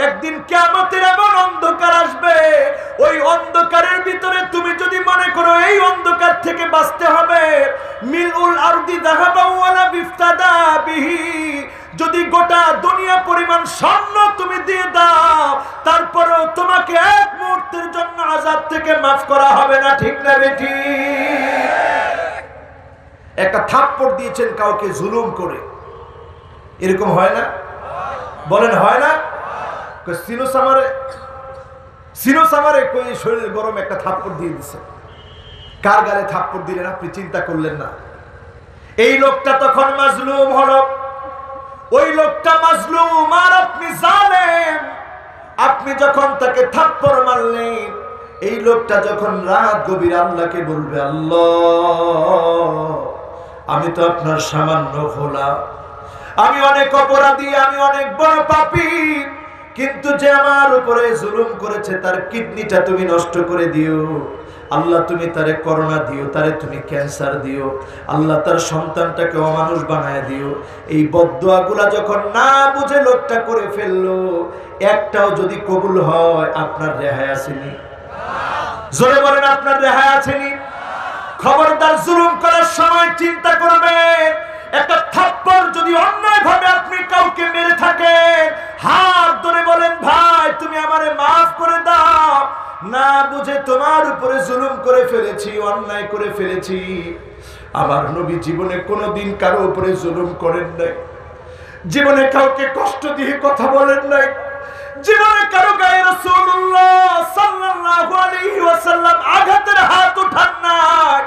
A: একদিন কিয়ামতের এমন অন্ধকার আসবে, ওই অন্ধকারের ভিতরে তুমি যদি মনে করো এই অন্ধকার থেকে বাঁচতে হবে, মিলউল আরদি যাহাবান ওয়ালা বিফতাদা বিহি, যদি গোটা দুনিয়া পরিমাণ স্বর্ণ তুমি দিয়ে দাও, তারপরেও তোমাকে এক মুহূর্তের জন্য আযাব থেকে মাফ করা হবে না, ঠিক না বেটি? একটা থাপ্পড় দিয়েছেন কাউকে জুলুম করে, এরকম হয় না? বলেন হয় না? সিনোসামারে কই শরীর গরম একটা থাপ্পড় দিয়ে দিছে। কার গালে থাপ্পড় দিলেন আপনি চিন্তা করলেন না? এই লোকটা তখন মাজলুম হলো, ওই লোকটা মাজলুম আর আপনি জালেম। আপনি যখন তাকে থাপ্পড় মারলেন, এই লোকটা যখন রাত গভীর আল্লাহকে বলবে, আল্লাহ আমি তো আপনার সামান্য গোলাম, আমি অনেক অপরাধী, আমি অনেক বড় পাপী, কিন্তু যে আমার উপরে জুলুম করেছে তার কিডনিটা তুমি নষ্ট করে দিও আল্লাহ, তুমি তারে করোনা দিও, তারে তুমি ক্যান্সার দিও আল্লাহ, তার সন্তানটাকে অমানুষ বানায় দিও। এই বদদুয়াগুলা যখন না বুঝে লোকটা করে ফেললো, একটাও যদি কবুল হয়, আপনার রেহাই আসেনি? জোরে বলেন, আপনার রেহাই আসেনি? খবরদার, জুলুম করার সময় চিন্তা করবেন, একটা থাপ্পড় যদি অন্যায় ভাবে আপনি কাউকে মেরে থাকেন, হাত ধরে বলেন, ভাই তুমি আমারে মাফ করে দাও, না বুঝে তোমার উপরে জুলুম করে ফেলেছি, অন্যায় করে ফেলেছি। আমার নবী জীবনে কোনোদিন কারো উপরে জুলুম করেন নাই, জীবনে কাউকে কষ্ট দিয়ে কথা বলেন নাই, জীবনে কারো গায়ে রাসূলুল্লাহ সাল্লাল্লাহু আলাইহি ওয়াসাল্লাম আঘাতের হাত উঠান নাই।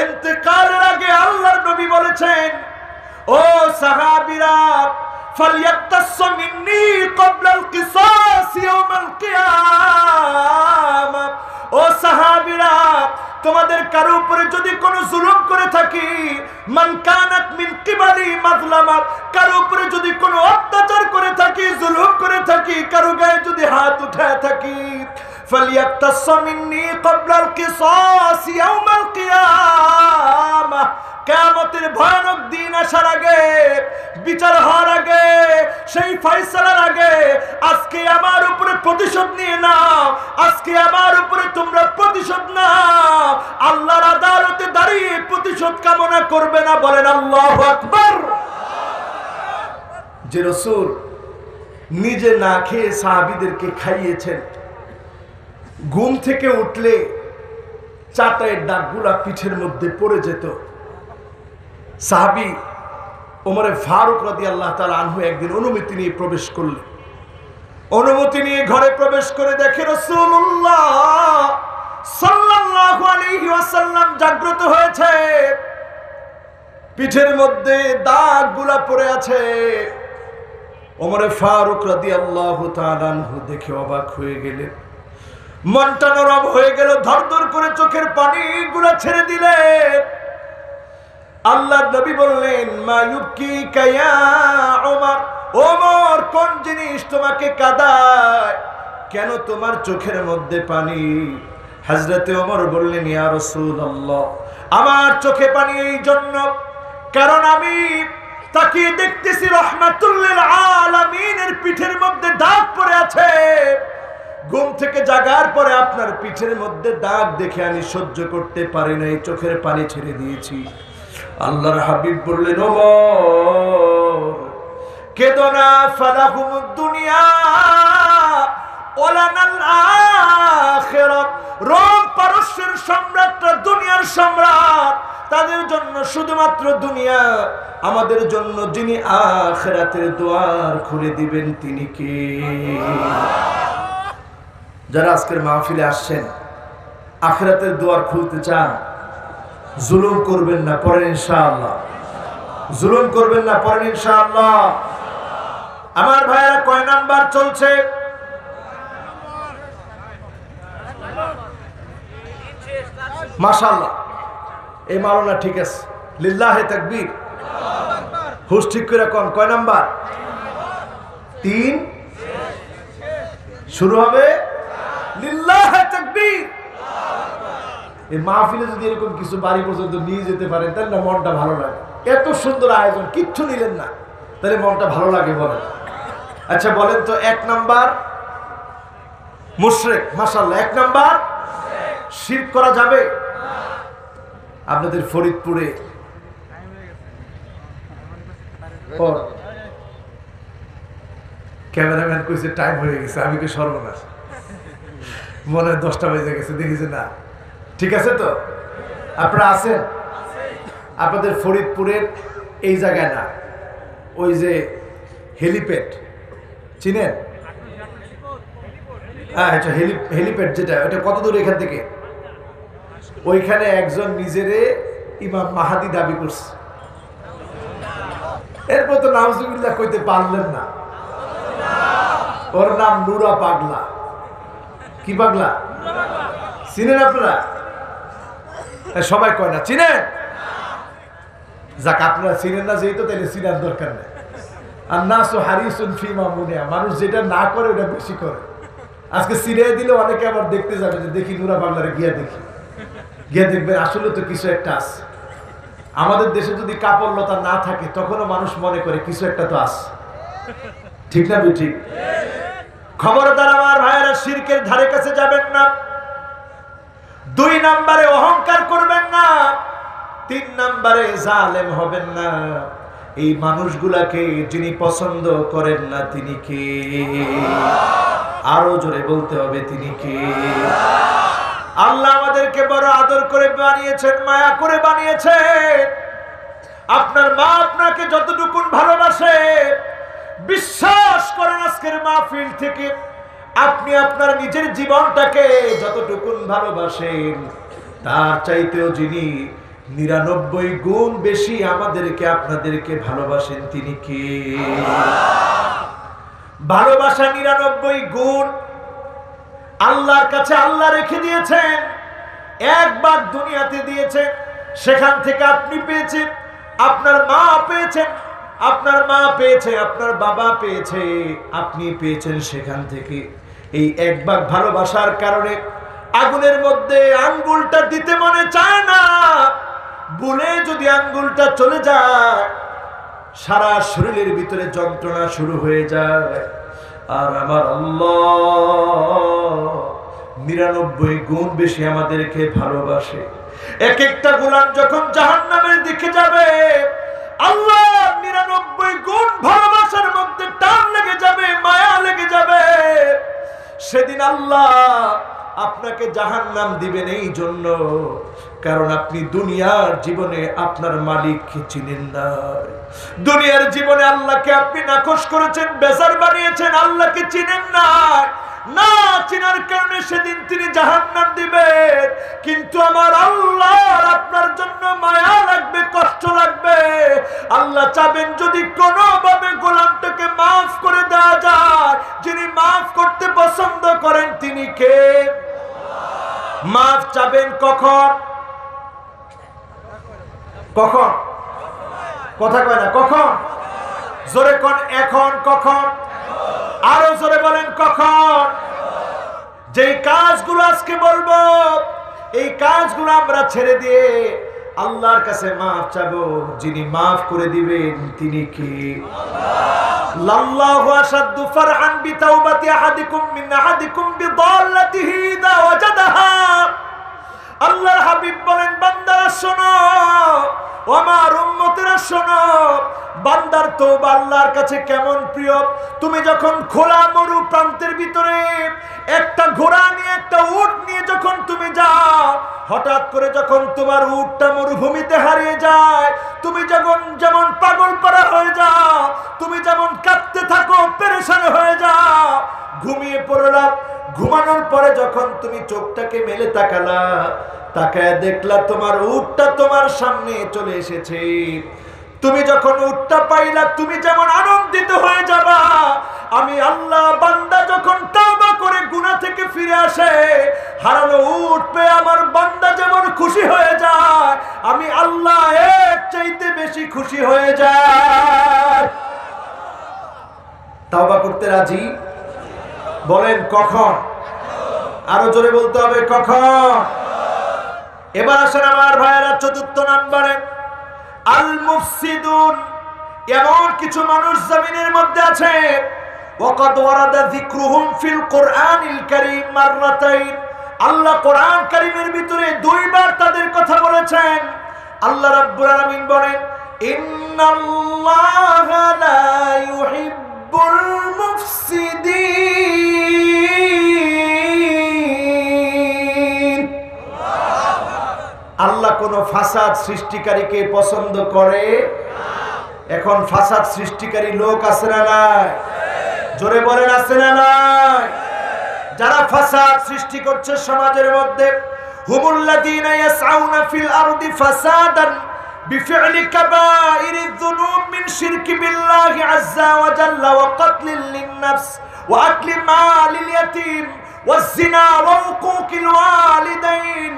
A: ইন্তেকালের আগে আল্লাহর নবী বলেছেন, ও সাহাবীরা, ফালইয়াক্তাসু মিন্নী ক্বাবলাল কিসাস ইয়াউমাল কিয়ামাহ। ও সাহাবীরা, তোমাদের কারো উপরে যদি কোনো জুলুম করে থাকি, মান কানাত মিন কিবালি মাজলামাত, কারো উপরে যদি কোনো অত্যাচার করে থাকি, জুলুম করে থাকি, কারো গায়ে যদি হাত উঠায় থাকি, ফালইয়াক্তাসু মিন্নী ক্বাবলাল কিসাস ইয়াউমাল কিয়ামাহ। কিয়ামতের ভয়ানক দিন আসার আগে, বিচার হওয়ার আগে, সেই ফয়সালার আগে আজকে আমার উপরে প্রতিশোধ নিয়ে নাও, আজকে আমার উপরে তোমরা প্রতিশোধ নাও। আল্লাহর আদালতে দাঁড়িয়ে প্রতিশোধ কামনা করবে না, বলেন আল্লাহু আকবার। যে রাসূল নিজে না খেয়ে সাহাবীদেরকে খাইয়েছেন, ঘুম থেকে উঠলে চাটাইয়ের দাগগুলা পিঠের মধ্যে পড়ে যেত। সাহাবী ওমরে ফারুক রাদিয়াল্লাহু তাআলা আনহু একদিন অনুমতি নিয়ে প্রবেশ করলেন। অনুমতি নিয়ে ঘরে প্রবেশ করে দেখে রাসূলুল্লাহ সাল্লাল্লাহু আলাইহি ওয়াসাল্লাম জাগ্রত হয়েছে, পিঠের মধ্যে দাগগুলা পড়ে আছে। ওমরে ফারুক রাদিয়াল্লাহু তাআলা আনহু দেখে অবাক হয়ে গেলেন, মনটা নরম হয়ে গেল, ধরধর করে চোখের পানিগুলা ছেড়ে দিলেন। আল্লাহর নবী বললেন, মা ইউবকিকা ইয়া ওমর, ওমর কোন জিনিস তোমাকে কাঁদায়, কেন তোমার চোখের মধ্যে পানি? হযরতে ওমর বললেন, ইয়া রাসূলুল্লাহ, আমার চোখে পানি এই জন্য কারণ আমি তাকিয়ে দেখতেছি রাহমাতুল লিল আলামিনের পিঠের মধ্যে দাগ পড়ে আছে। ঘুম থেকে জাগার পরে আপনার পিঠের মধ্যে দাগ দেখে আমি সহ্য করতে পারি না, এই চোখের পানি ছেড়ে দিয়েছি। আল্লাহর হাবিব বললেন, ওমর কেদো না, ফালাহুমুদ দুনিয়া ওয়ালানাল আখিরাত। রোম পারস্যের সম্রাটরা দুনিয়ার সম্রাট, তাদের জন্য শুধুমাত্র দুনিয়া, আমাদের জন্য যিনি আখিরাতের দুয়ার খুলে দিবেন তিনি কে? যারা আজকের মাহফিলে আসছেন, আখিরাতের দুয়ার খুলতে চান, জুলুম করবেন না, পড়েন ইনশাআল্লাহ। জুলুম করবেন না, পড়েন ইনশাআল্লাহ। আমার ভাইয়েরা, কয় নাম্বার চলছে? মাশাআল্লাহ, এই মাওলানা ঠিক আছে, লিল্লাহে তাকবীর। হুশ ঠিক করে কোন কয় নাম্বার? 3 শুরু হবে, লিল্লাহে তাকবীর। এই মাহফিলে যদি এরকম কিছু বাড়ি পর্যন্ত নিয়ে যেতে পারেন, তাহলে না মনটা ভালো লাগে। এত সুন্দর আয়োজন, কিচ্ছু নিলেন না, তাহলে মনটা ভালো লাগে। বলেন, আচ্ছা বলেন তো, 1 নাম্বার মুশরিক, মাশাআল্লাহ। 1 নাম্বার শিরক করা যাবে? আপনাদের ফরিদপুরে ক্যামেরাম্যান কইছে টাইম হয়ে গেছে, আমি কি সর্বনাশ, মনে হয় 10টা বেজে গেছে, দেখিছে না? ঠিক আছে তো, আপনারা আছেন? আপনাদের ফরিদপুরের এই জায়গায় না, ওই যে হেলিপ্যাড চিনেন? হ্যাঁ, আচ্ছা, হেলিপ্যাড যেটা, ওটা কত দূর এখান থেকে? ওইখানে একজন নিজেরে ইমাম মাহাদি দাবি করছে। এরপর তো নাউজুবিল্লাহ কইতে পারলেন না। ওর নাম নুরা পাগলা। কি পাগলা? চিনেন আপনারা? সবাই কয় না, চিনেন? যাক, আপনারা চিনেন না যেহেতু, তাহলে চিনার দরকার নেই। আর নাসু হারিসুন ফিমা মুনিয়া, মানুষ যেটা না করে ওটা বেশি করে। আজকে সিরিয়ায় দিলে অনেকে আবার দেখতে যাবে যে দেখি নুরা বাংলারে গিয়া দেখি, গিয়া দেখবেন আসলে তো কিছু একটা আছে। আমাদের দেশে যদি কাপড়লতা না থাকে তখনও মানুষ মনে করে কিছু একটা তো আছে, ঠিক না ঠিক? খবরদার আমার ভাইয়েরা, শিরকের ধারে কাছে যাবেন না। 2 নম্বরে অহংকার করবেন না। 3 নম্বরে জালেম হবেন না। এই মানুষগুলাকে যিনি পছন্দ করেন না তিনি কে? আরো জোরে বলতে হবে তিনি কে? আল্লাহ আমাদেরকে বড় আদর করে বানিয়েছেন, মায়া করে বানিয়েছেন। আপনার মা আপনাকে যতটুকুন ভালোবাসে, বিশ্বাস করেন আজকের মাহফিল থেকে আপনি আপনার নিজের জীবনটাকে যতটুকুন ভালোবাসেন, তার চাইতেও যিনি 99 গুণ বেশি আমাদেরকে আপনাদেরকে ভালোবাসেন তিনি কে? ভালোবাসা 99 গুণ আল্লাহর কাছে আল্লাহ রেখে দিয়েছেন। একবার দুনিয়াতে দিয়েছেন, সেখান থেকে আপনি পেয়েছেন, আপনার মা পেয়েছেন, আপনার মা পেয়েছে, আপনার বাবা পেয়েছে, আপনি পেয়েছেন সেখান থেকে। এই এক ভাগ ভালোবাসার কারণে আগুনের মধ্যে আঙ্গুলটা দিতে মনে চায় না। ভুলে যদি আঙ্গুলটা চলে যায়, সারা শরীরের ভিতরে যন্ত্রণা শুরু হয়ে যায়। আর আমার আল্লাহ 99 গুণ বেশি আমাদেরকে ভালোবাসে। এক একটা গোলাম যখন জাহান্নামের দিকে যাবে, আল্লাহ 99 গুণ ভালোবাসার মধ্যে টান লেগে যাবে, মায়া লেগে যাবে। সেদিন আল্লাহ আপনাকে জাহান্নাম দিবেন এই জন্য, কারণ আপনি দুনিয়ার জীবনে আপনার মালিককে চিনেন না। দুনিয়ার জীবনে আল্লাহকে আপনি নাকশ করেছেন, বেজার বানিয়েছেন, আল্লাহকে চিনেন না। না চিনার কারণে সেদিন তিনি জাহান্নাম দিবেন। কিন্তু আমার আল্লাহর আপনার জন্য মায়া লাগবে, কষ্ট লাগবে। আল্লাহ চাবেন যদি কোনোভাবে গোলামটাকে মাফ করে দেওয়া যায়, যিনি মাফ করতে পছন্দ করেন তিনি কে? মাফ চাবেন কখন? কখন? কথা কয় না, কখন? জোরে কোন? এখন। কখন? আরো জোরে বলেন কখন? যেই কাজগুলো আজকে বলবো, এই কাজগুলো আমরা ছেড়ে দিয়ে আল্লাহর কাছে মাফ চাবো, যিনি মাফ করে দিবেন তিনি কে? লাল্লাহু আশাদ্দু ফারহান বিতাওবাতি আহাদিকুম মিন আহাদিকুম বিদাল্লাতিহি ইযা ওয়াজাদাহা। আল্লাহর হাবিব বলেন, বান্দারা শোনো, ও আমার উম্মতেরা শোনো, বান্দার তওবা আল্লাহর কাছে কেমন প্রিয়। তুমি যখন খোলা মরু প্রান্তের ভিতরে একটা ঘোড়া নিয়ে, একটা উট নিয়ে যখন তুমি যাও, হঠাৎ করে যখন তোমার উটটা মরুভূমিতে হারিয়ে যায়, তুমি যেমন পাগল পারা হয়ে যাও, তুমি যেমন কাঁদতে থাকো, পেরেশান হয়ে যাও, ঘুমিয়ে পড়লাম। ঘুমানোর পরে যখন তুমি চোখটাকে মেলে তাকালা, তাকায় দেখলা তোমার উটটা তোমার সামনে চলে এসেছে। তুমি যখন উটটা পাইলা, তুমি যেমন আনন্দিত হয়ে যাবা, আমি আল্লাহ বান্দা যখন তওবা করে গুনাহ থেকে ফিরে আসে, হারানো উট পেয়ে আমার বান্দা যেমন খুশি হয়ে যায়, আমি আল্লাহ এর চাইতে বেশি খুশি হয়ে যায়। তওবা করতে রাজি? বলেন কখন? আরো জোরে বলতে হবে কখন? এবার আসেন আমার ভাইয়েরা, ৪র্থ নম্বরে আল মুফসিদুন। এমন কিছু মানুষ জমিনের মধ্যে আছে, ওয়াকাদ ওয়ারাদা যিকরুহুম ফিল কোরআনিল কারীম মাররাতাইন। আল্লাহ কোরআন কারীমের ভিতরে 2 বার তাদের কথা বলেছেন। আল্লাহ রাব্বুল আলামিন বলেন, ইন্নাল্লাহা লা ইউহিব্বুল মুফসিদিন। আল্লাহ কোন ফাসাদ সৃষ্টিকারীকে পছন্দ করে না। এখন ফাসাদ সৃষ্টিকারী লোক আছে না নাই? জোরে বলেন আছে না নাই? যারা ফাসাদ সৃষ্টি করছে সমাজের মধ্যে, হুমুল্লাযীনা ইয়াসআউনা ফিল আরদি ফাসাদান বিফি'লি কাবাইরিয যুনুব মিন শিরকি বিল্লাহি আযজা ওয়া জাল্লা ওয়া কাতলিল লিন-নাফস ওয়া আকলি মালিল ইয়াতীম ওয়াজ জিনা ওয়া উকুকিল ওয়ালিদাইন।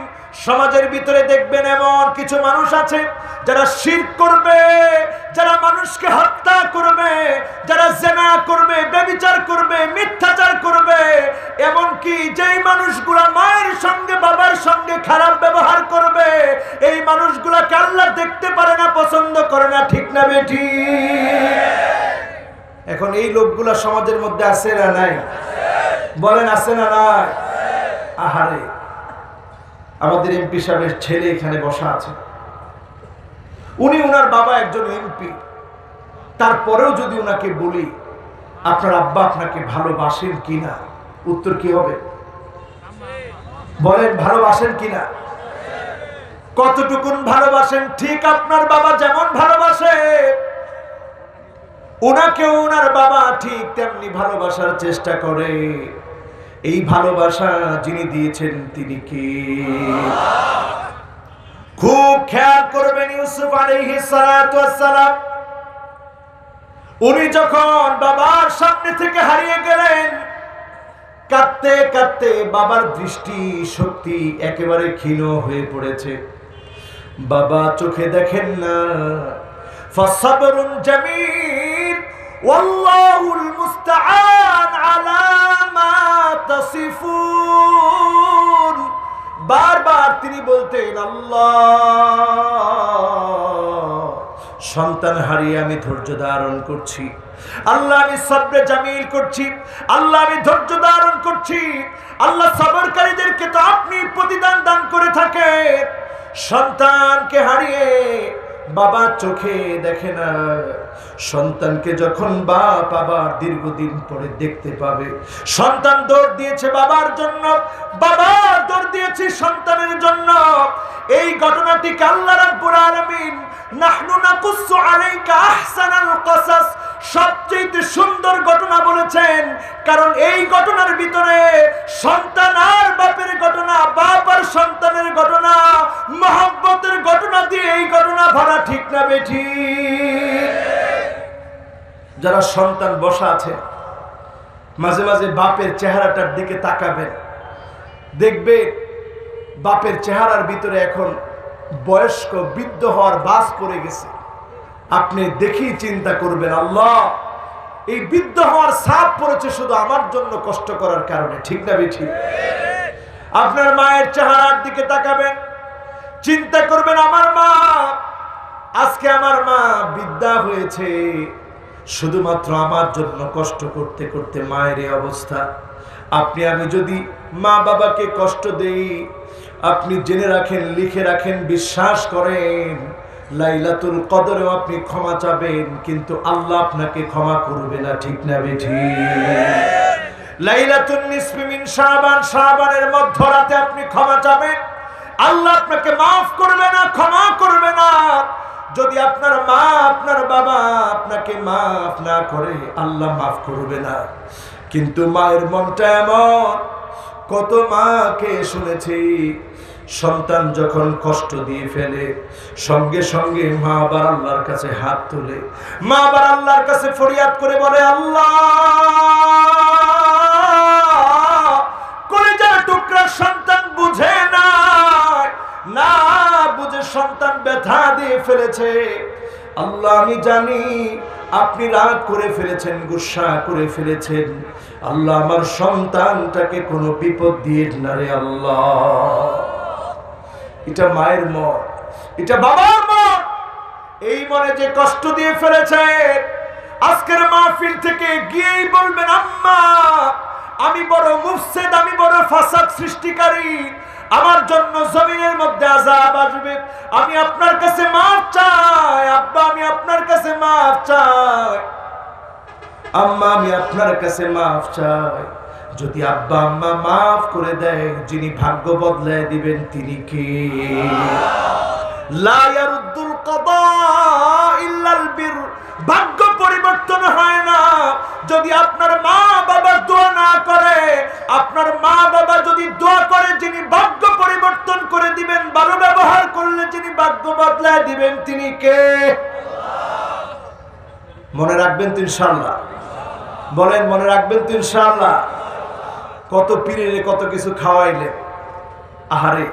A: সমাজের ভিতরে দেখবেন এমন কিছু মানুষ আছে যারা শিরক করবে, যারা মানুষকে হত্যা করবে, যারা জিনা করবে, ব্যভিচার করবে, মিথ্যাচার করবে, এমনকি যেই মানুষগুলা মায়ের সঙ্গে বাবার সঙ্গে খারাপ ব্যবহার করবে, এই মানুষগুলাকে আল্লাহ দেখতে পারে না, পছন্দ করে না। ঠিক না বেঠি? এখন এই লোকগুলা সমাজের মধ্যে আছে না নাই? বলেন আছে না নাই? আহারে, আমাদের এমপি সাহেবের ছেলে এখানে বসা আছে, উনি ওনার বাবা একজন এমপি, তারপরেও যদি ওনাকে বলি আপনার আব্বা আপনাকে ভালোবাসেন কিনা, উত্তর কি হবে? বলেন ভালোবাসেন কিনা? কতটুকুন ভালোবাসেন? ঠিক আপনার বাবা যেমন ভালোবাসে, ওনাকেও ওনার বাবা ঠিক তেমনি ভালোবাসার চেষ্টা করে। এই ভালোবাসা যিনি দিয়েছেন তিনি কে? খুব খেয়াল করবেন, ইউসুফ আলাইহিস সালাতু ওয়াস সালাম উনি যখন বাবার সামনে থেকে হারিয়ে গেলেন, কাঁদতে কাঁদতে বাবার দৃষ্টি শক্তি একেবারে ক্ষীণ হয়ে পড়েছে, বাবা চোখে দেখেন না। ফাসাবরুন জামিল ওয়াল্লাহুল মুস্তাআন আলা মা তাসিফুন। বারবার তিনি বলতেন, আল্লাহ, সন্তান হারিয়ে আমি ধৈর্য ধারণ করছি, আল্লাহ আমি সবরে জামিল করছি, আল্লাহ আমি ধৈর্য ধারণ করছি। আল্লাহ সবরকারীদেরকে তো আপনি প্রতিদান দান করে থাকেন। সন্তানকে হারিয়ে বাবা চোখে দেখে না, সন্তানকে যখন বাপ আবার দীর্ঘদিন পরে দেখতে পাবে, সন্তান দৌড় দিয়েছে বাবার জন্য, বাবা দৌড় দিয়েছে সন্তানের জন্য। এই ঘটনাটিকে আল্লাহ রাব্বুল আলামিন নাহনু নাকুসু আলাইকা আহসানাল কসাস, সবচেয়ে সুন্দর ঘটনা বলেছেন, কারণ এই ঘটনার ভিতরে সন্তান আর বাপের ঘটনা, বাপ আর সন্তানের ঘটনা, মহব্বতের ঘটনা দিয়ে এই ঘটনা ভরা। ঠিক না বেঠি? যারা সন্তান বসা আছে, মাঝে মাঝে বাপের চেহারাটার দিকে তাকাবেন, দেখবে বাপের চেহারার ভিতরে এখন বয়স্ক বৃদ্ধ হওয়ার বাস পড়ে গেছে। আপনি দেখেই চিন্তা করবেন, আল্লাহ, এই বৃদ্ধ হওয়ার ছাপ পড়েছে শুধু আমার জন্য কষ্ট করার কারণে। ঠিক না বেঠি? আপনার মায়ের চেহারার দিকে তাকাবেন, চিন্তা করবেন, আমার মা, আজকে আমার মা বৃদ্ধা হয়েছে শুধুমাত্র আমার জন্য কষ্ট করতে করতে মায়ের এই অবস্থা। আপনি আমি যদি মা বাবাকে কষ্ট দেই, আপনি জেনে রাখেন, লিখে রাখেন, বিশ্বাস করেন, লাইলাতুল কদরেও আপনি ক্ষমা চাবেন, কিন্তু আল্লাহ আপনাকে ক্ষমা করবে না। ঠিক না বেঠি? লাইলাতুন নিসফি মিন শাবান, শাবানের মধ্যরাতে আপনি ক্ষমা চাবেন, আল্লাহ আপনাকে মাফ করবে না, ক্ষমা করবে না। যদি আপনার মা আপনার বাবা আপনাকে মাফ না করে, আল্লাহ মাফ করবে না। কিন্তু মায়ের মনটা এমন, কত মাকে শুনেছি সন্তান যখন কষ্ট দিয়ে ফেলে, সঙ্গে সঙ্গে মা আবার আল্লাহর কাছে হাত তুলে, মা আবার আল্লাহর কাছে ফরিয়াদ করে বলে, আল্লাহ, কলিজার টুকরা সন্তান বুঝে না, না বুঝে সন্তান ব্যথা দিয়ে ফেলেছে। আল্লাহ, আমি জানি আপনি রাগ করে ফেলেছেন, গুসা করে ফেলেছেন। আল্লাহ, আমার সন্তানটাকে কোনো বিপদ দিয়ে না রে আল্লাহ। এটা মায়ের মন, এটা বাবার মন। এই মনে যে কষ্ট দিয়ে ফেলেছে, আজকের মাহফিল থেকে গিয়েই বলবেন, আম্মা, আমি বড় মুফসিদ, আমি বড় ফাসাদ সৃষ্টিকারী, আমার জন্য জমিনের মধ্যে আযাব আসবে, আমি আপনার কাছে মাফ চাই। আব্বা, আমি আপনার কাছে মাফ চাই। আম্মা, আমি আপনার কাছে মাফ চাই। যদি আব্বা আম্মা মাফ করে দেয়, যিনি ভাগ্য বদলায় দিবেন তিনি কে? লা ইয়ারুদ্দুল কাদা ইল্লাল বির, ভাগ্য পরিবর্তন হয় না। যদি আপনার মা বাবা দোয়া না করে, আপনার মা বাবা যদি দোয়া করে, যিনি ভাগ্য পরিবর্তন করে দিবেন, ভালো ব্যবহার করলে যিনি ভাগ্য বদলায় দিবেন তিনি কে? মনে রাখবেন তো ইনশাআল্লাহ? বলেন, মনে রাখবেন তো ইনশাআল্লাহ? কত পীরের কত কিছু খাওয়াইলে, আহারে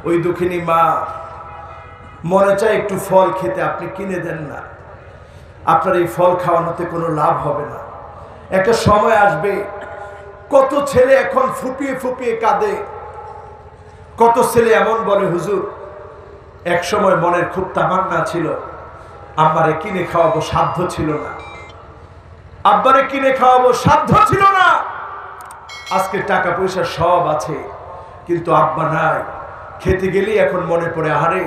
A: ওই দুঃখিনী মা মনে চায় একটু ফল খেতে, আপনি কিনে দেন না। আপনার এই ফল খাওয়ানোতে কোনো লাভ হবে না। একটা সময় আসবে, কত ছেলে এখন ফুপিয়ে ফুপিয়ে কাঁদে, কত ছেলে এমন বলে, হুজুর এক সময় মনের খুব তামান্না ছিল, আব্বারে কিনে খাওয়াবো, সাধ্য ছিল না, আব্বারে কিনে খাওয়াবো, সাধ্য ছিল না। আজকে টাকা পয়সা সব আছে, কিন্তু আব্বা নাই। খেতে গেলেই এখন মনে পড়ে, আরে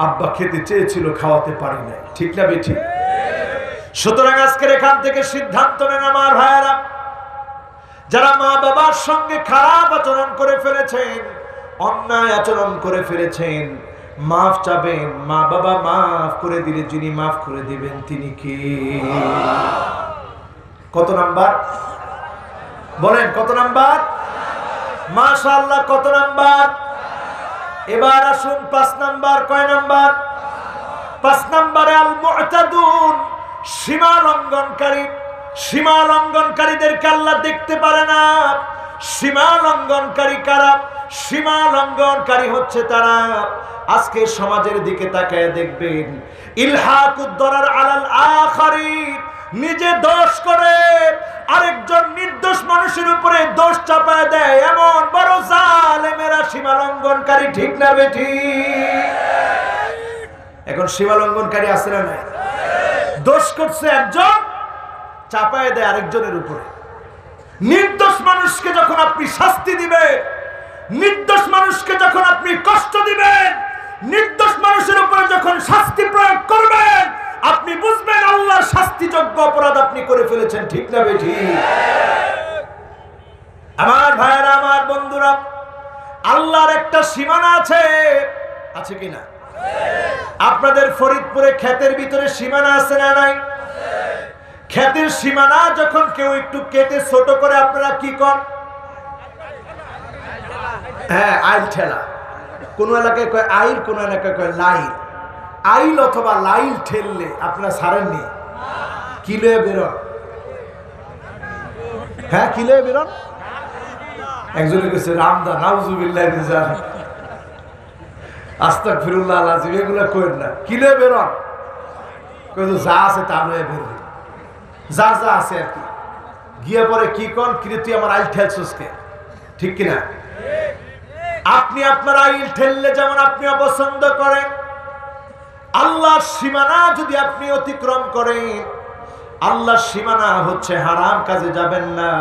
A: আব্বা খেতে চেয়েছিল, খাওয়াতে পারি না। ঠিক না বেঠি? সুতরাং আজকের এখান থেকে সিদ্ধান্ত নেন আমার ভাইয়েরা, যারা মা বাবার সঙ্গে খারাপ আচরণ করে ফেলেছেন, অন্যায় আচরণ করে ফেলেছেন, মাফ চাবেন। মা বাবা মাফ করে দিলে যিনি মাফ করে দিবেন তিনি কে? কত নাম্বার বলেন? কত নাম্বার? মাশাআল্লাহ, কত নাম্বার? এবার আসুন 5 নাম্বার। কয় নাম্বার? 5 নাম্বারে আল মু'তাদুন, সীমা লঙ্ঘনকারী। সীমা লঙ্ঘনকারীদেরকে আল্লাহ দেখতে পারে না। সীমা লঙ্ঘনকারী কারা? সীমা লঙ্ঘনকারী হচ্ছে তারা, আজকে সমাজের দিকে তাকায় দেখবেন, ইলহাকুদ দরার আলাল আখারিন, নিজে দোষ করে আরেকজন নির্দোষ মানুষের উপরে দোষ চাপায় দেয়, এমন বড় জালেমেরা সীমা লঙ্ঘনকারী। ঠিক না বেঠি? এখন সীমা লঙ্ঘনকারী আছে না নাই? দোষ করছে একজন, চাপায় দেয় আরেকজনের উপরে। নির্দোষ মানুষকে যখন আপনি শাস্তি দিবেন, নির্দোষ মানুষকে যখন আপনি কষ্ট দিবেন, নির্দোষ মানুষের উপরে যখন শাস্তি প্রয়োগ করবেন, আপনি বুঝবেন আল্লাহর শাস্তিযোগ্য অপরাধ আপনি করে ফেলেছেন। ঠিক না বেঠি? আমার ভাইয়েরা, আমার বন্ধুরা, আল্লাহর একটা সীমানা আছে, আছে কিনা? আপনাদের ফরিদপুরে ক্ষেতের ভিতরে সীমানা আছে না নাই? ক্ষেতের সীমানা যখন কেউ একটু কেটে ছোট করে, আপনারা কি করেন? হ্যাঁ, আইল ঠেলা। কোন এলাকায় কয় আইল, কোন এলাকায় কয় লাইল। আইল অথবা লাইল ঠেললে আপনারা ছাড়েননি, কি লয়ে বেরোন? হ্যাঁ, কি লয়ে বেরোন? একজনে কইছে রামদা, নাউজুবিল্লাহ মিন যালিক, আস্তাগফিরুল্লাহ আল-আযীম, এগুলা কইেন না। কি লয়ে বেরোন? কইতো যা আছে তা লয়ে বেরোন, যা যা আছে আর কি। গিয়ে পরে কি কন, কিরে তুই আমার আইল ঠেলছিস কে? ঠিক কিনা? আপনি আপনার আইল ঠেললে যেমন আপনি অপছন্দ করেন, আল্লাহর সীমানা যদি আপনি অতিক্রম করেন, আল্লাহর সীমানা হচ্ছে হারাম কাজে যাবেন না।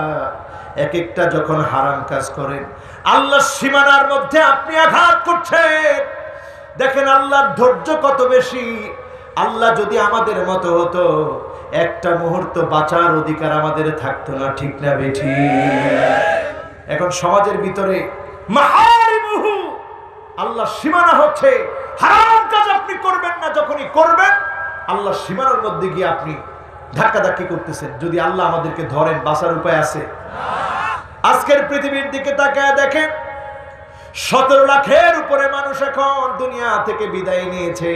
A: এক একটা যখন হারাম কাজ করেন, আল্লাহর সীমানার মধ্যে আপনি আঘাত করছেন। দেখেন আল্লাহর ধৈর্য কত বেশি। আল্লাহ যদি আমাদের মতো হতো, একটা মুহূর্ত বাঁচার অধিকার আমাদের থাকতো না। ঠিক না বেঠি? এখন সমাজের ভিতরে মাহারিমুহু, আল্লাহর সীমানা হচ্ছে হারাম কাজ আপনি করবেন না। যখনই করবেন, আল্লাহর সীমানার মধ্যে গিয়ে আপনি ধাক্কাধাক্কি করতেছেন। যদি আল্লাহ আমাদেরকে ধরেন, বাঁচার উপায় আছে? আজকের পৃথিবীর দিকে তাকায় দেখেন, 17 লাখের উপরে মানুষ এখন দুনিয়া থেকে বিদায় নিয়েছে।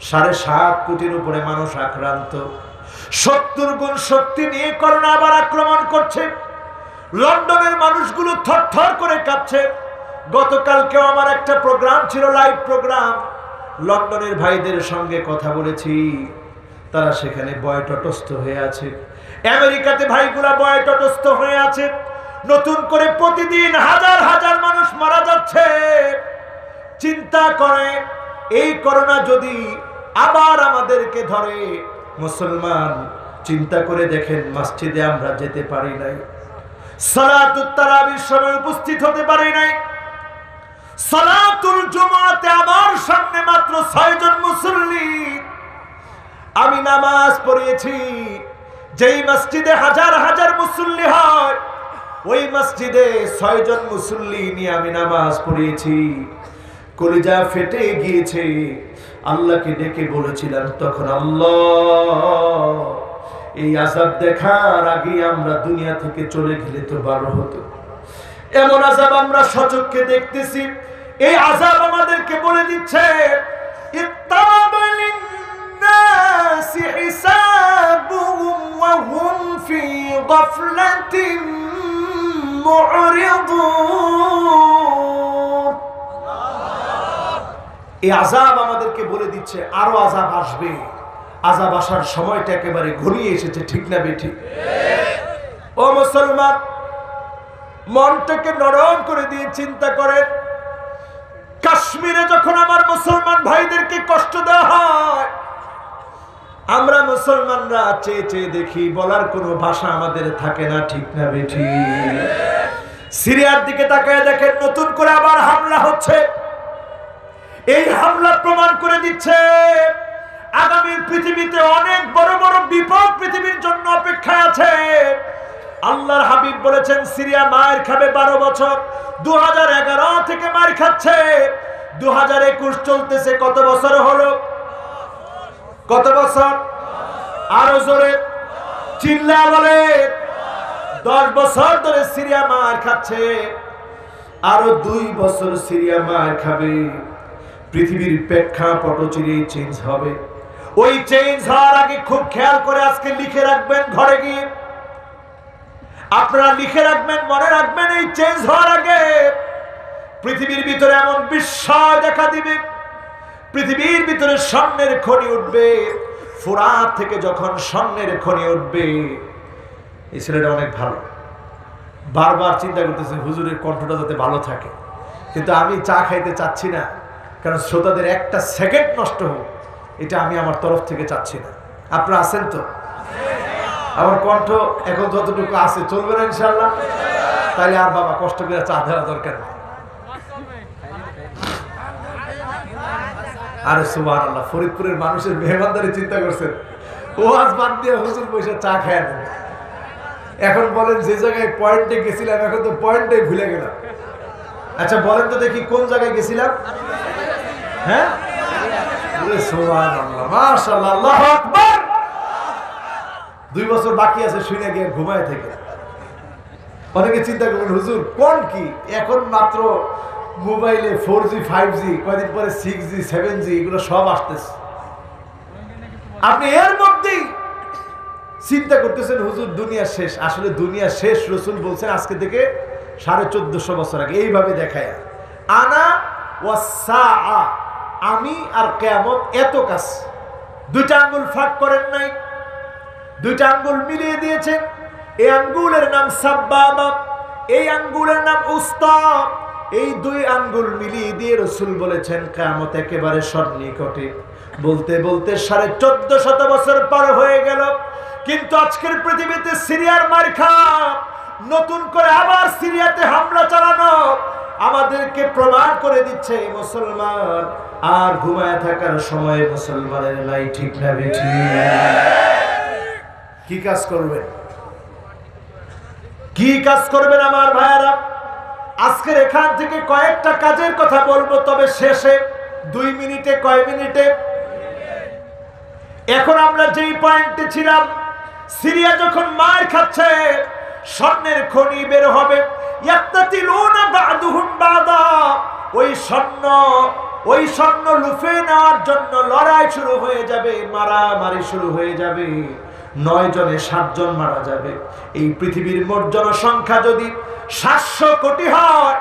A: 7.5 কোটির উপরে মানুষ আক্রান্ত। 70 গুণ শক্তি নিয়ে করোনা আবার আক্রমণ করছে। লন্ডনের মানুষগুলো থরথর করে কাঁপছে। গতকালকেও আমার একটা প্রোগ্রাম ছিল, লাইভ প্রোগ্রাম। লন্ডনের ভাইদের সঙ্গে কথা বলেছি, তারা সেখানে বয়টটস্থ হয়ে আছে। আমেরিকাতে ভাইগুলা বয়টটস্থ হয়ে আছে। নতুন করে প্রতিদিন হাজার হাজার মানুষ মারা যাচ্ছে। চিন্তা করে, এই করোনা যদি আবার আমাদেরকে ধরে, মুসলমান চিন্তা করে দেখেন, মসজিদে আমরা যেতে পারি নাই, সালাতুত তারাবির সময় উপস্থিত হতে পারি নাই, সালাতুল জুমআতে আমার সামনে মাত্র 6 জন মুসল্লি। আমি নামাজ পড়িয়েছি যেই মসজিদে হাজার হাজার মুসল্লি হয়, ওই মসজিদে 6 জন মুসল্লি নিয়ে আমি নামাজ পড়িয়েছি। কলিজা ফেটে গিয়েছে। আল্লাহকে ডেকে বলেছিলাম তখন, আল্লাহ এই আযাব দেখার আগে আমরা দুনিয়া থেকে চলে গেলে তো ভালো হতো। এমন আযাব আমরা সচক্ষে দেখতেছি। এই আযাব আমাদেরকে বলে দিচ্ছে, ইত্তাবা লিন-নাসি হিসাবুহুম ওয়া হুম ফি গাফলাতিন মু'রিদুন। এই আযাব আমাদেরকে বলে দিচ্ছে আরো আযাব আসবে, আযাব আসার সময়টা একেবারে ঘনিয়ে এসেছে, ঠিক না বেঠিক? ও মুসলমান, মনটাকে নরম করে দিয়ে চিন্তা করেন, কাশ্মীরে যখন আমার মুসলমান ভাইদেরকে কষ্ট দেওয়া হয়, আমরা মুসলমানরা চেয়ে চেয়ে দেখি, বলার কোনো ভাষা আমাদের থাকে না, ঠিক না বেঠিক? সিরিয়ার দিকে তাকায় দেখেন, নতুন করে আবার হামলা হচ্ছে। এই হামলা প্রমাণ করে দিচ্ছে আগামী পৃথিবীতে অনেক বড় বড় বিপদ পৃথিবীর জন্য অপেক্ষায় আছে। আল্লাহর হাবিব বলেছেন, সিরিয়া মায়ের খাবে 12 বছর। 2011 থেকে মার খাচ্ছে, 2021 চলতেছে। কত বছর হলো? কত বছর? আরো জোরে চিল্লা বলে। 10 বছর ধরে সিরিয়া মার খাচ্ছে, আরো 2 বছর সিরিয়া মার খাবে। পৃথিবীর প্রেক্ষাপট চিরেই চেঞ্জ হবে। ওই চেঞ্জ হওয়ার আগে খুব খেয়াল করে আজকে লিখে রাখবেন, ঘরে গিয়ে আপনারা লিখে রাখবেন, মনে রাখবেন, এই চেঞ্জ হওয়ার আগে পৃথিবীর ভিতরে এমন বিস্ময় দেখা দিবে, পৃথিবীর ভিতরে স্বর্ণের খনি উঠবে। ফোরাত থেকে যখন স্বর্ণের খনি উঠবে, এই ছেলেটা অনেক ভালো, বারবার চিন্তা করতেছে হুজুরের কণ্ঠটা যাতে ভালো থাকে, কিন্তু আমি চা খাইতে চাচ্ছি না, কারণ শ্রোতাদের একটা সেকেন্ড নষ্ট হোক, এটা আমি আমার তরফ থেকে চাচ্ছি না। আপনারা আছেন তো? আমার কণ্ঠ এখন যতটুকু আছে চলবে না ইনশাআল্লাহ? তাইলে আর বাবা কষ্ট করে চা দেওয়া দরকার নেই। আরে সুবহানাল্লাহ, ফরিদপুরের মানুষের মেহমানদারি চিন্তা করছেন, ও আজ বাদ দিয়ে হুজুর পয়সা চা খায় না। এখন বলেন, যে জায়গায় পয়েন্টে গেছিলাম এখন তো পয়েন্টে ভুলে গেলাম। আচ্ছা বলেন তো দেখি, কোন জায়গায় গেছিলাম? হ্যাঁ, সুবহানাল্লাহ, মাশাআল্লাহ, আল্লাহু আকবার। 2 বছর বাকি আছে, শুনে গিয়ে ঘুমায় থেকে। অনেকে চিন্তা করবেন, হুজুর কোন কি, এখন মাত্র মোবাইলে 4G 5G, কয়েকদিন পরে 6G 7G, এগুলো সব আসতেছে। আপনি এর মধ্যেই চিন্তা করতেছেন হুজুর দুনিয়া শেষ। আসলে দুনিয়া শেষ রাসূল বলছেন আজকে থেকে 1450 বছর আগে, এইভাবে দেখায়, আনা ওয়াসসাআ, আমি আর কিয়ামত এত কাছ। 2টা আঙ্গুল ফাঁক করেন নাই, 2টা আঙ্গুল মিলিয়ে দিয়েছেন। এই আঙ্গুলের নাম সাব্বাবা, এই আঙ্গুলের নাম উস্তা। এই 2 আঙ্গুল মিলিয়ে দিয়ে রাসূল বলেছেন কিয়ামত একেবারে সন্নিকটে। বলতে বলতে 1450 বছর পার হয়ে গেল, কিন্তু আজকের পৃথিবীতে সিরিয়ার মারখা, নতুন করে আবার সিরিয়াতে হামলা চালানো আমাদেরকে প্রমাণ করে দিচ্ছে মুসলমান আর ঘুমায় থাকার সময় মুসলমানের নাই, ঠিক না বেঠিক? কি কাজ করবেন? কি কাজ করবেন আমার ভাইয়ারা? আজকের এখান থেকে কয়েকটা কাজের কথা বলবো, তবে শেষে 2 মিনিটে, কয় মিনিটে? এখন আমরা যেই পয়েন্টে ছিলাম, সিরিয়া যখন মার খাচ্ছে, স্বর্ণের খনি বের হবে, ইয়াক্তাতিলুনা বা'দুহুম বা'দা, ওই স্বর্ণ লুফে নেওয়ার জন্য লড়াই শুরু হয়ে যাবে, মারামারি শুরু হয়ে যাবে। 9 জনে 7 জন মারা যাবে। এই পৃথিবীর মোট জনসংখ্যা যদি 700 কোটি হয়,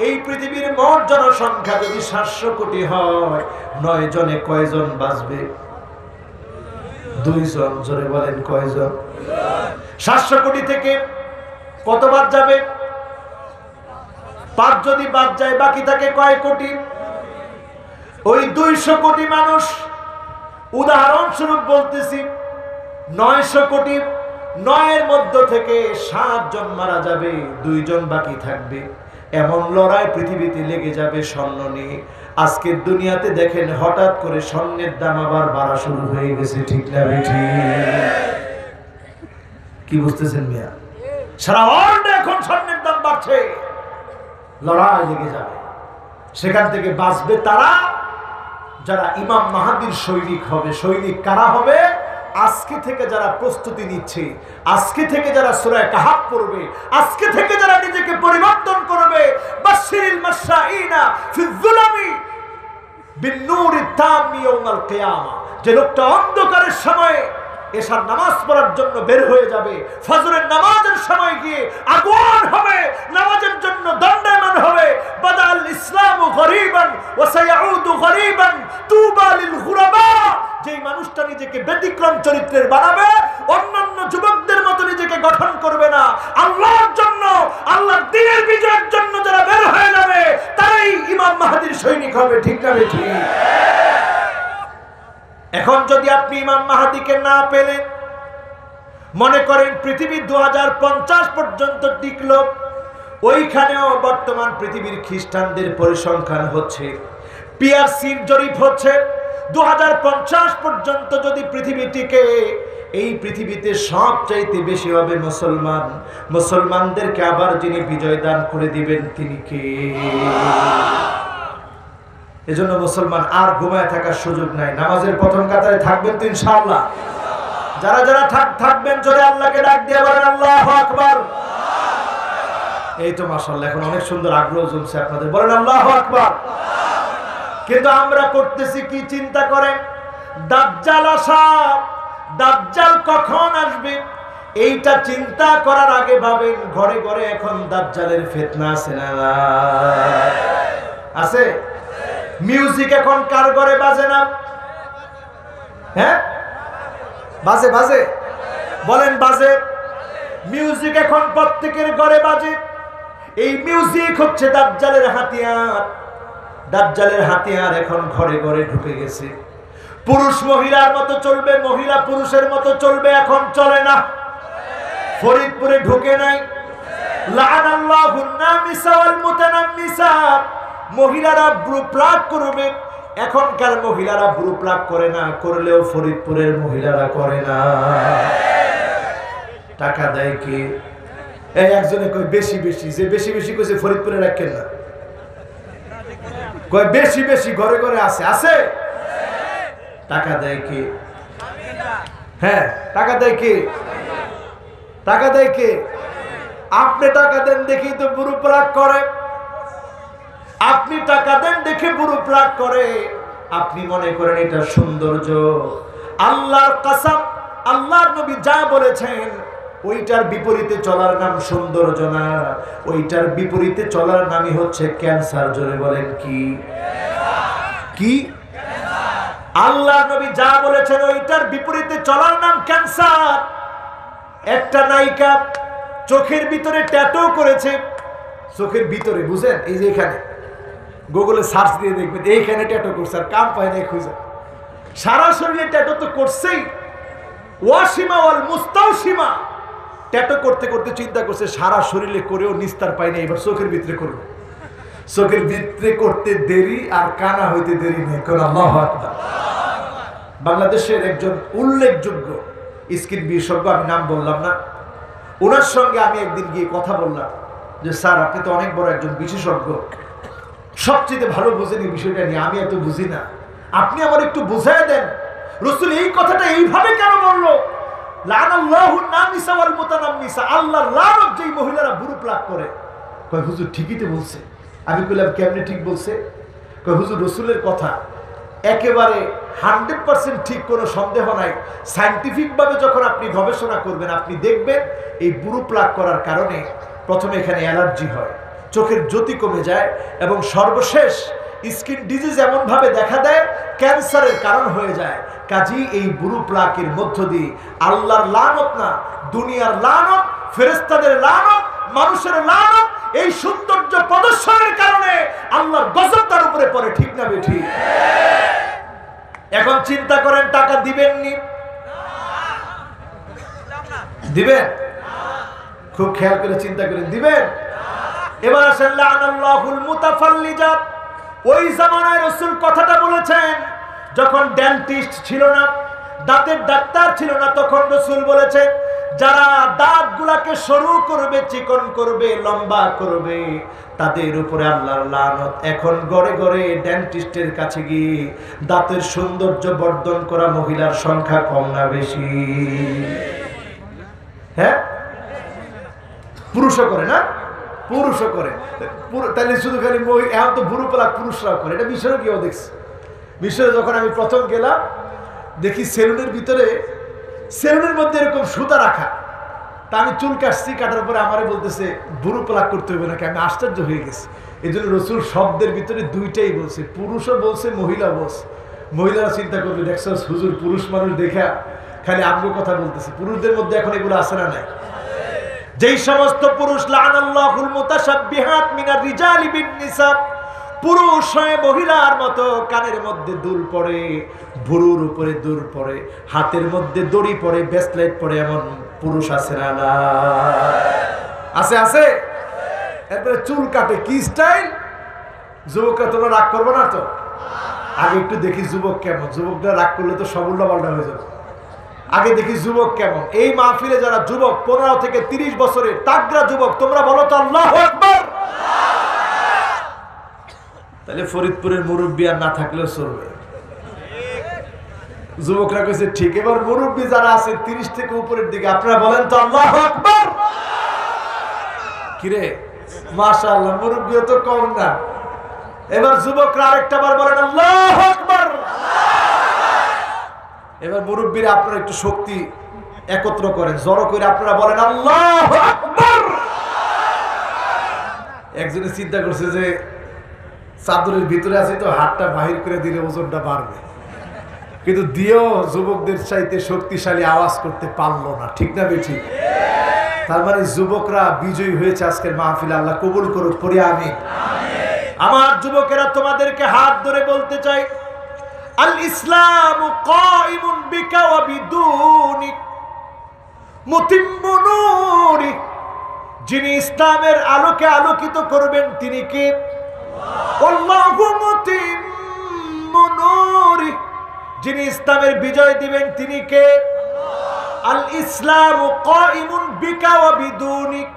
A: এই পৃথিবীর মোট জনসংখ্যা যদি 700 কোটি হয়, 9 জনে কয়জন বাঁচবে? 2 জন। জোরে বলেন, কয়জন? 700 কোটি থেকে কত বাদ যাবে? 5 যদি বাদ যায়, বাকি থাকে কয় কোটি? ওই 200 কোটি মানুষ, উদাহরণস্বরূপ বলতেছি, 900 কোটি, 9 এর মধ্য থেকে 7 জন মারা যাবে, 2 জন বাকি থাকবে। এমন লড়াই পৃথিবীতে লেগে যাবে স্বর্ণ নিয়ে। আজকের দুনিয়াতে দেখেন হঠাৎ করে স্বর্ণের দাম আবার বাড়া শুরু হয়ে গেছে, ঠিক না বেঠিক? কি বুঝতেছেন মিয়া? সারা ওয়ার্ল্ডে এখন স্বর্ণের দাম বাড়ছে, লড়াই লেগে যাবে। সেখান থেকে বাঁচবে তারা যারা ইমাম মাহাদির সৈনিক হবে। সৈনিক কারা হবে? আজকে থেকে যারা প্রস্তুতি নিচ্ছে, আজকে থেকে যারা সূরা কাহাফ পড়বে, আজকে থেকে যারা নিজেকে পরিবর্তন করবে। বাশশিরিল মাশাঈনা ফিয-যুলামি বিন-নূরি তাম্মি ইয়াওমাল কিয়ামা, যে লোকটা অন্ধকারের সময়ে এশার নামাজ পড়ার জন্য বের হয়ে যাবে, ফজরের নামাজের সময় গিয়ে আগুন হবে, নামাজের জন্য দণ্ডায়মান হবে। বাদাল ইসলামু গরীবান ওয়া সায়াউদু গরীবান তুবা লিল গুরাবা, যেই মানুষটা নিজেকে ব্যতিক্রম চরিত্রের বানাবে, অন্যান্য যুবকদের মতো নিজেকে গঠন করবে না, আল্লাহর জন্য, আল্লাহর দ্বীনের বিজয়ের জন্য যারা বের হয়ে যাবে তারাই ইমাম মাহদীর সৈনিক হবে। ঠিক না ঠিক? এখন যদি আপনি ইমাম মাহদীকে না পেলেন, মনে করেন পৃথিবী 2050 পর্যন্ত টিকলো, ওইখানেও বর্তমান পৃথিবীর খ্রিস্টানদের পরিসংখ্যান হচ্ছে, পিআরসির জরিপ হচ্ছে 2050 পর্যন্ত যদি পৃথিবী টিকে, এই পৃথিবীতে সবচাইতে বেশি হবে মুসলমান। মুসলমানদেরকে আবার যিনি বিজয় দান করে দিবেন তিনি কে? এজন্য মুসলমান আর ঘুমায় থাকার সুযোগ নাই, নামাজের প্রথম কাতারে থাকবেন তো ইনশাআল্লাহ। যারা যারা থাকবেন জোরে আল্লাহকে ডাক দিয়ে বলেন আল্লাহু আকবার। এই তো মাশাআল্লাহ, এখন অনেক সুন্দর আগ্রহ জমছে আপনাদের, বলেন আল্লাহু আকবার। কিন্তু আমরা করতেছি কি চিন্তা করেন? দাজ্জাল আসা, দাজ্জাল কখন আসবে এইটা চিন্তা করার আগে ভাবেন ঘরে ঘরে এখন দাজ্জালের ফিতনা আছে না? আছে? মিউজিক এখন কার ঘরে বাজে না? হ্যাঁ বাজে, বাজে, বলেন বাজে। মিউজিক এখন প্রত্যেকের ঘরে বাজে। এই মিউজিক হচ্ছে দাজ্জালের হাতিয়ার। দাজ্জালের হাতিয়ার এখন ঘরে ঘরে ঢুকে গেছে। পুরুষ মহিলার মতো চলবে, মহিলা পুরুষের মতো চলবে, এখন চলে না। ফরিদপুরে ঢুকে নাই, লাআনাল্লাহুন নামিসা ওয়াল মুতানাম্মিসা, মহিলারা ব্রু প্লাগ করবে। এখনকার মহিলারা ব্রু প্লাগ করে না, করলেও ফরিদপুরের মহিলারা করে না। টাকা দেয় কি? এই একজনে কই বেশি বেশি, যে বেশি বেশি কইছে ফরিদপুরে রাখেন না, কই বেশি বেশি ঘরে ঘরে আছে, আছে। টাকা দেয় কি? হ্যাঁ টাকা দেয় কি? টাকা দেয় কি? আপনি টাকা দেন দেখি তো বুড়ো প্লাগ করে। আপনি টাকা দেন দেখে বুড়ো প্লাগ করে। আপনি মনে করেন এটা সৌন্দর্য। আল্লাহর কসম, আল্লাহর নবী যা বলেছেন ওইটার বিপরীতে চলার নাম সৌন্দর্য না, ওইটার বিপরীতে চলার নামই হচ্ছে ক্যান্সার। জোরে বলেন কি? কি? আল্লাহ নবী যা বলেছেন ওইটার বিপরীতে চলার নাম ক্যান্সার। একটা নায়িকা চোখের ভিতরে ট্যাটু করেছে, চোখের ভিতরে, বুঝেন? এই যে এখানে গুগলে সার্চ দিয়ে দেখবেন এইখানে ট্যাটু করছে, আর কাম পায় না খুঁজে। সারা শরীরে ট্যাটু তো করছেই, ওয়াসিমা ওয়াল মুস্তাওসিমা, ট্যাটু করতে করতে চিন্তা করছে সারা শরীরে করেও নিস্তার পাই না, এবার চোখের ভিতরে করবো। চোখের ভিতরে করতে দেরি আর কানা হইতে দেরি নেই। কোন আল্লাহু আকবার। বাংলাদেশের একজন উল্লেখযোগ্য স্কিন বিশেষজ্ঞ, আমি নাম বললাম না, ওনার সঙ্গে আমি একদিন গিয়ে কথা বললাম যে স্যার আপনি তো অনেক বড় একজন বিশেষজ্ঞ, সবচেয়ে ভালো বুঝেন এই বিষয়টা নিয়ে, আমি এত বুঝি না, আপনি আমার একটু বুঝাই দেন রাসূল এই কথাটা এইভাবে কেন বললো? লাআনাল্লাহুন নামিসা ওয়াল মুতানাম্মিসা, আল্লাহর লানত যেই মহিলারা বুড়ো প্লাগ করে। কয় হুজুর ঠিকই তো বলছে। আমি কইলাম কেমনে ঠিক বলছে? কয় হুজুর রাসূলের কথা একেবারে 100% ঠিক, কোনো সন্দেহ নাই। সায়েন্টিফিক ভাবে যখন আপনি গবেষণা করবেন আপনি দেখবেন এই বুড়ো প্লাগ করার কারণে প্রথমে এখানে অ্যালার্জি হয়, চোখের জ্যোতি কমে যায়, এবং সর্বশেষ স্কিন ডিজিজ এমন ভাবে দেখা দেয় ক্যান্সারের কারণ হয়ে যায়। কাজেই এই বুড়ো প্লাগের মধ্য দিয়ে আল্লাহর লানত না, দুনিয়ার লানত, ফেরেশতাদের লানত, মানুষের লানত, এই সৌন্দর্য প্রদর্শনের কারণে আল্লাহর গজব তার উপরে পড়ে। ঠিক না বেঠি? এখন চিন্তা করেন টাকা দিবেননি? দিবেন? খুব খেয়াল করে চিন্তা করেন, দিবেন? এবার আসেন লাআনাল্লাহুল মুতাফাল্লিজাত। ওই জামানায় রাসূল কথাটা বলেছেন যখন ডেন্টিস্ট ছিল না, দাঁতের ডাক্তার ছিল না, তখন রাসূল বলেছেন যারা দাঁতগুলাকে সরু করবে, চিকন করবে, লম্বা করবে, তাদের উপরে আল্লাহর লানত। এখন গড়ে গড়ে ডেন্টিস্টের কাছে গিয়ে দাঁতের সৌন্দর্য বর্ধন করা মহিলার সংখ্যা কম না বেশি? হ্যাঁ, পুরুষও করে না? পুরুষও করে। তাহলে শুধু খালি এখন তো বুড়ো প্লাগ পুরুষরাও করে, এটা মিশরে কেউ দেখছে। মিশরে যখন আমি প্রথম গেলাম দেখি সেলুনের ভিতরে, সেলুনের মধ্যে এরকম সুতা রাখা, তা আমি চুল কাটছি, কাটার পরে আমারে বলতেছে বুড়ো প্লাগ করতে হবে নাকি। আমি আশ্চর্য হয়ে গেছি। এই জন্য রাসূল শব্দের ভিতরে দুইটাই বলছে, পুরুষও বলছে মহিলা বলছে। মহিলারা চিন্তা করবে, দেখছো হুজুর পুরুষ মানুষ দেখা খালি আমগো কথা বলতেছে। পুরুষদের মধ্যে এখন এগুলো আছে না নাই? যেই সমস্ত পুরুষ লানাল্লাহুল মুতাশাব্বিহাত মিনার রিজালি বিন নিসা, পুরুষ হয়ে মহিলার মতো কানের মধ্যে দুল পড়ে, ভুরুর উপরে দুল পড়ে, হাতের মধ্যে দড়ি পড়ে, ব্রেসলেট পড়ে, এমন পুরুষ আছে না? না আছে, আছে। এরপরে চুল কাটে, কি স্টাইল! যুবকরা তোমরা রাগ করবো না তো? আগে একটু দেখি যুবক কেমন। যুবকরা রাগ করলে তো সব উল্টাপাল্টা হয়ে যাবে। আগে দেখি যুবক কেমন। এই মাহফিলে যারা যুবক 15 থেকে 30 বছরের তাগড়া যুবক, তোমরা বলো তো আল্লাহু আকবার। তাহলে ফরিদপুরের মুরব্বী আর না থাকলেও চলবে। যুবকরা কইছে ঠিক। এবার মুরব্বী যারা আছে 30 থেকে উপরের দিকে, আপনারা বলেন তো আল্লাহু আকবার। কিরে মাশাআল্লাহ, মুরব্বীও তো কম না। এবার যুবকরা আরেকটা বার বলেন আল্লাহু আকবার। এবার মুরব্বীরা আপনারা একটু শক্তি একত্র করেন, জড়ো করে আপনারা বলেন আল্লাহু আকবার। একজনে চিন্তা করছে যে চাদরের ভিতরে আছে তো হাতটা বাহির করে দিলে ওজনটা বাড়বে, কিন্তু দিয়েও যুবকদের চাইতে শক্তিশালী আওয়াজ করতে পারলো না। ঠিক না বেঠিক? তার মানে যুবকরা বিজয়ী হয়েছে আজকের মাহফিলে। আল্লাহ কবুল করুক, পড়ি আমিন। আমার যুবকেরা তোমাদেরকে হাত ধরে বলতে চাই, আল ইসলামু কাইমুন বিকা ওয়া বিদুনিক মুতিম্মু নূরি। যিনি ইসলামের আলোকে আলোকিত করবেন তিনি কে? আল্লাহু মুতিম্মু নূরি। যিনি ইসলামের বিজয় দিবেন তিনি কে? আল ইসলামু কাইমুন বিকা ওয়া বিদুনিক।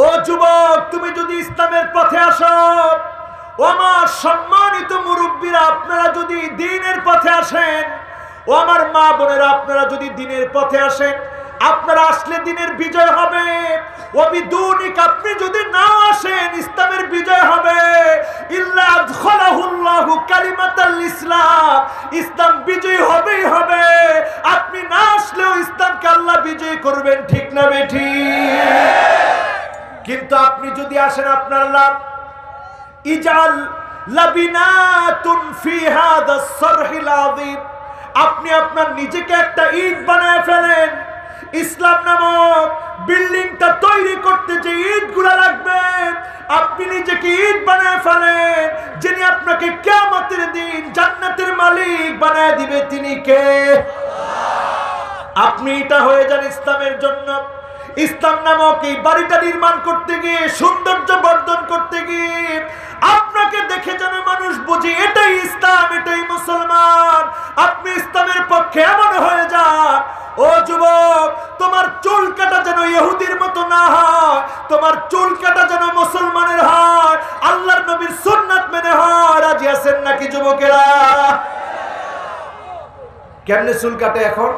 A: ও যুবক, তুমি যদি ইসলামের পথে আসো, ও আমার সম্মানিত মুরব্বীরা আপনারা যদি দ্বীনের পথে আসেন, ও আমার মা বোনেরা আপনারা যদি দ্বীনের পথে আসেন, আপনারা আসলে দ্বীনের বিজয় হবে। ওয়া বিদুনিক, আপনি যদি না আসেন ইসলামের বিজয় হবে। ইল্লা আদখালাহুল্লাহু কালিমাতাল ইসলাম, ইসলাম বিজয় হবেই হবে। আপনি না আসলেও ইসলামকে আল্লাহ বিজয় করবেন। ঠিক না বেঠিক? কিন্তু আপনি যদি আসেন আপনার লাভ। ইজাল লাবিনাতুন ফি হাদাস সারহিল আযীম। আপনি আপনার নিজেকে একটা ইট বানায় ফেলেন। ইসলাম নামক বিল্ডিংটা তৈরি করতে যে ইটগুলা লাগবে, আপনি নিজেকে ইট বানায় ফেলেন। যিনি আপনাকে কিয়ামতের দিন জান্নাতের মালিক বানায় দিবে তিনি কে? আপনি এটা হয়ে যান ইসলামের জন্য। ইসলাম নামক এই বাড়িটা নির্মাণ করতে গিয়ে, সৌন্দর্য বর্ধন করতে গিয়ে আপনাকে দেখে যেন মানুষ বুঝে এটাই ইসলাম, এটাই মুসলমান। আপনি ইসলামের পক্ষে এমন হয়ে যান। ও যুবক, তোমার চুল কাটা যেন ইহুদির মতো না হয়, তোমার চুল কাটা যেন মুসলমানের হয়, আল্লাহর নবীর সুন্নাত মেনে হয়। রাজি আছেন নাকি যুবকেরা? কেমনে চুল কাটে এখন?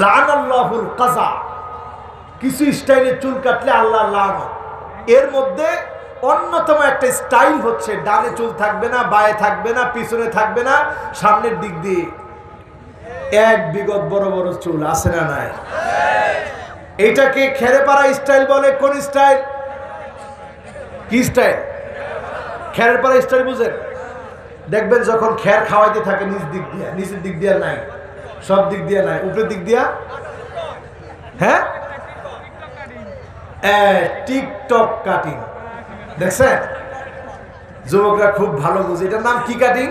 A: লানাল্লাহুল কাযা। কিছু স্টাইলে চুল কাটলে আল্লাহ লানত। এর মধ্যে অন্যতম একটা স্টাইল হচ্ছে ডানে চুল থাকবে না, বায়ে থাকবে না, পিছনে থাকবে না, সামনের দিক দিয়ে এক বিগত বড় বড় চুল। আছে না নাই? এইটাকে খেরেপাড়া স্টাইল বলে। কোন স্টাইল? কি স্টাইল? খেরেপাড়া স্টাইল বুঝেন? দেখবেন যখন খের খাওয়াইতে থাকে নিচ দিক দিয়া, নিচের দিক দিয়া নাই, সব দিক দিয়া নাই, উপরের দিক দিয়া। হ্যাঁ, টিকটক কাটিং দেখছেন? যুবকরা খুব ভালো বুঝে এটার নাম কি কাটিং।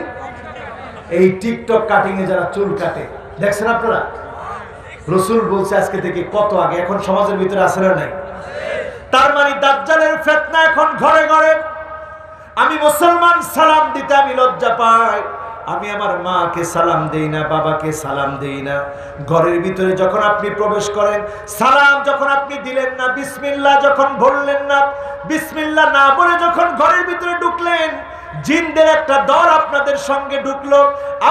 A: এই টিকটক কাটিং এ যারা চুল কাটে দেখছেন আপনারা? রাসূল বলছে আজকে থেকে কত আগে, এখন সমাজের ভিতরে আছে না নাই? তার মানে দাজ্জালের ফিতনা এখন ঘরে ঘরে। আমি মুসলমান, সালাম দিতে আমি লজ্জা পাই। আমি আমার মাকে সালাম দেই না, বাবাকে সালাম দেই না। ঘরের ভিতরে যখন আপনি প্রবেশ করেন, সালাম যখন আপনি দিলেন না, বিসমিল্লাহ যখন বললেন না, বিসমিল্লাহ না বলে যখন ঘরের ভিতরে ঢুকলেন, জিনদের একটা দল আপনাদের সঙ্গে ঢুকলো,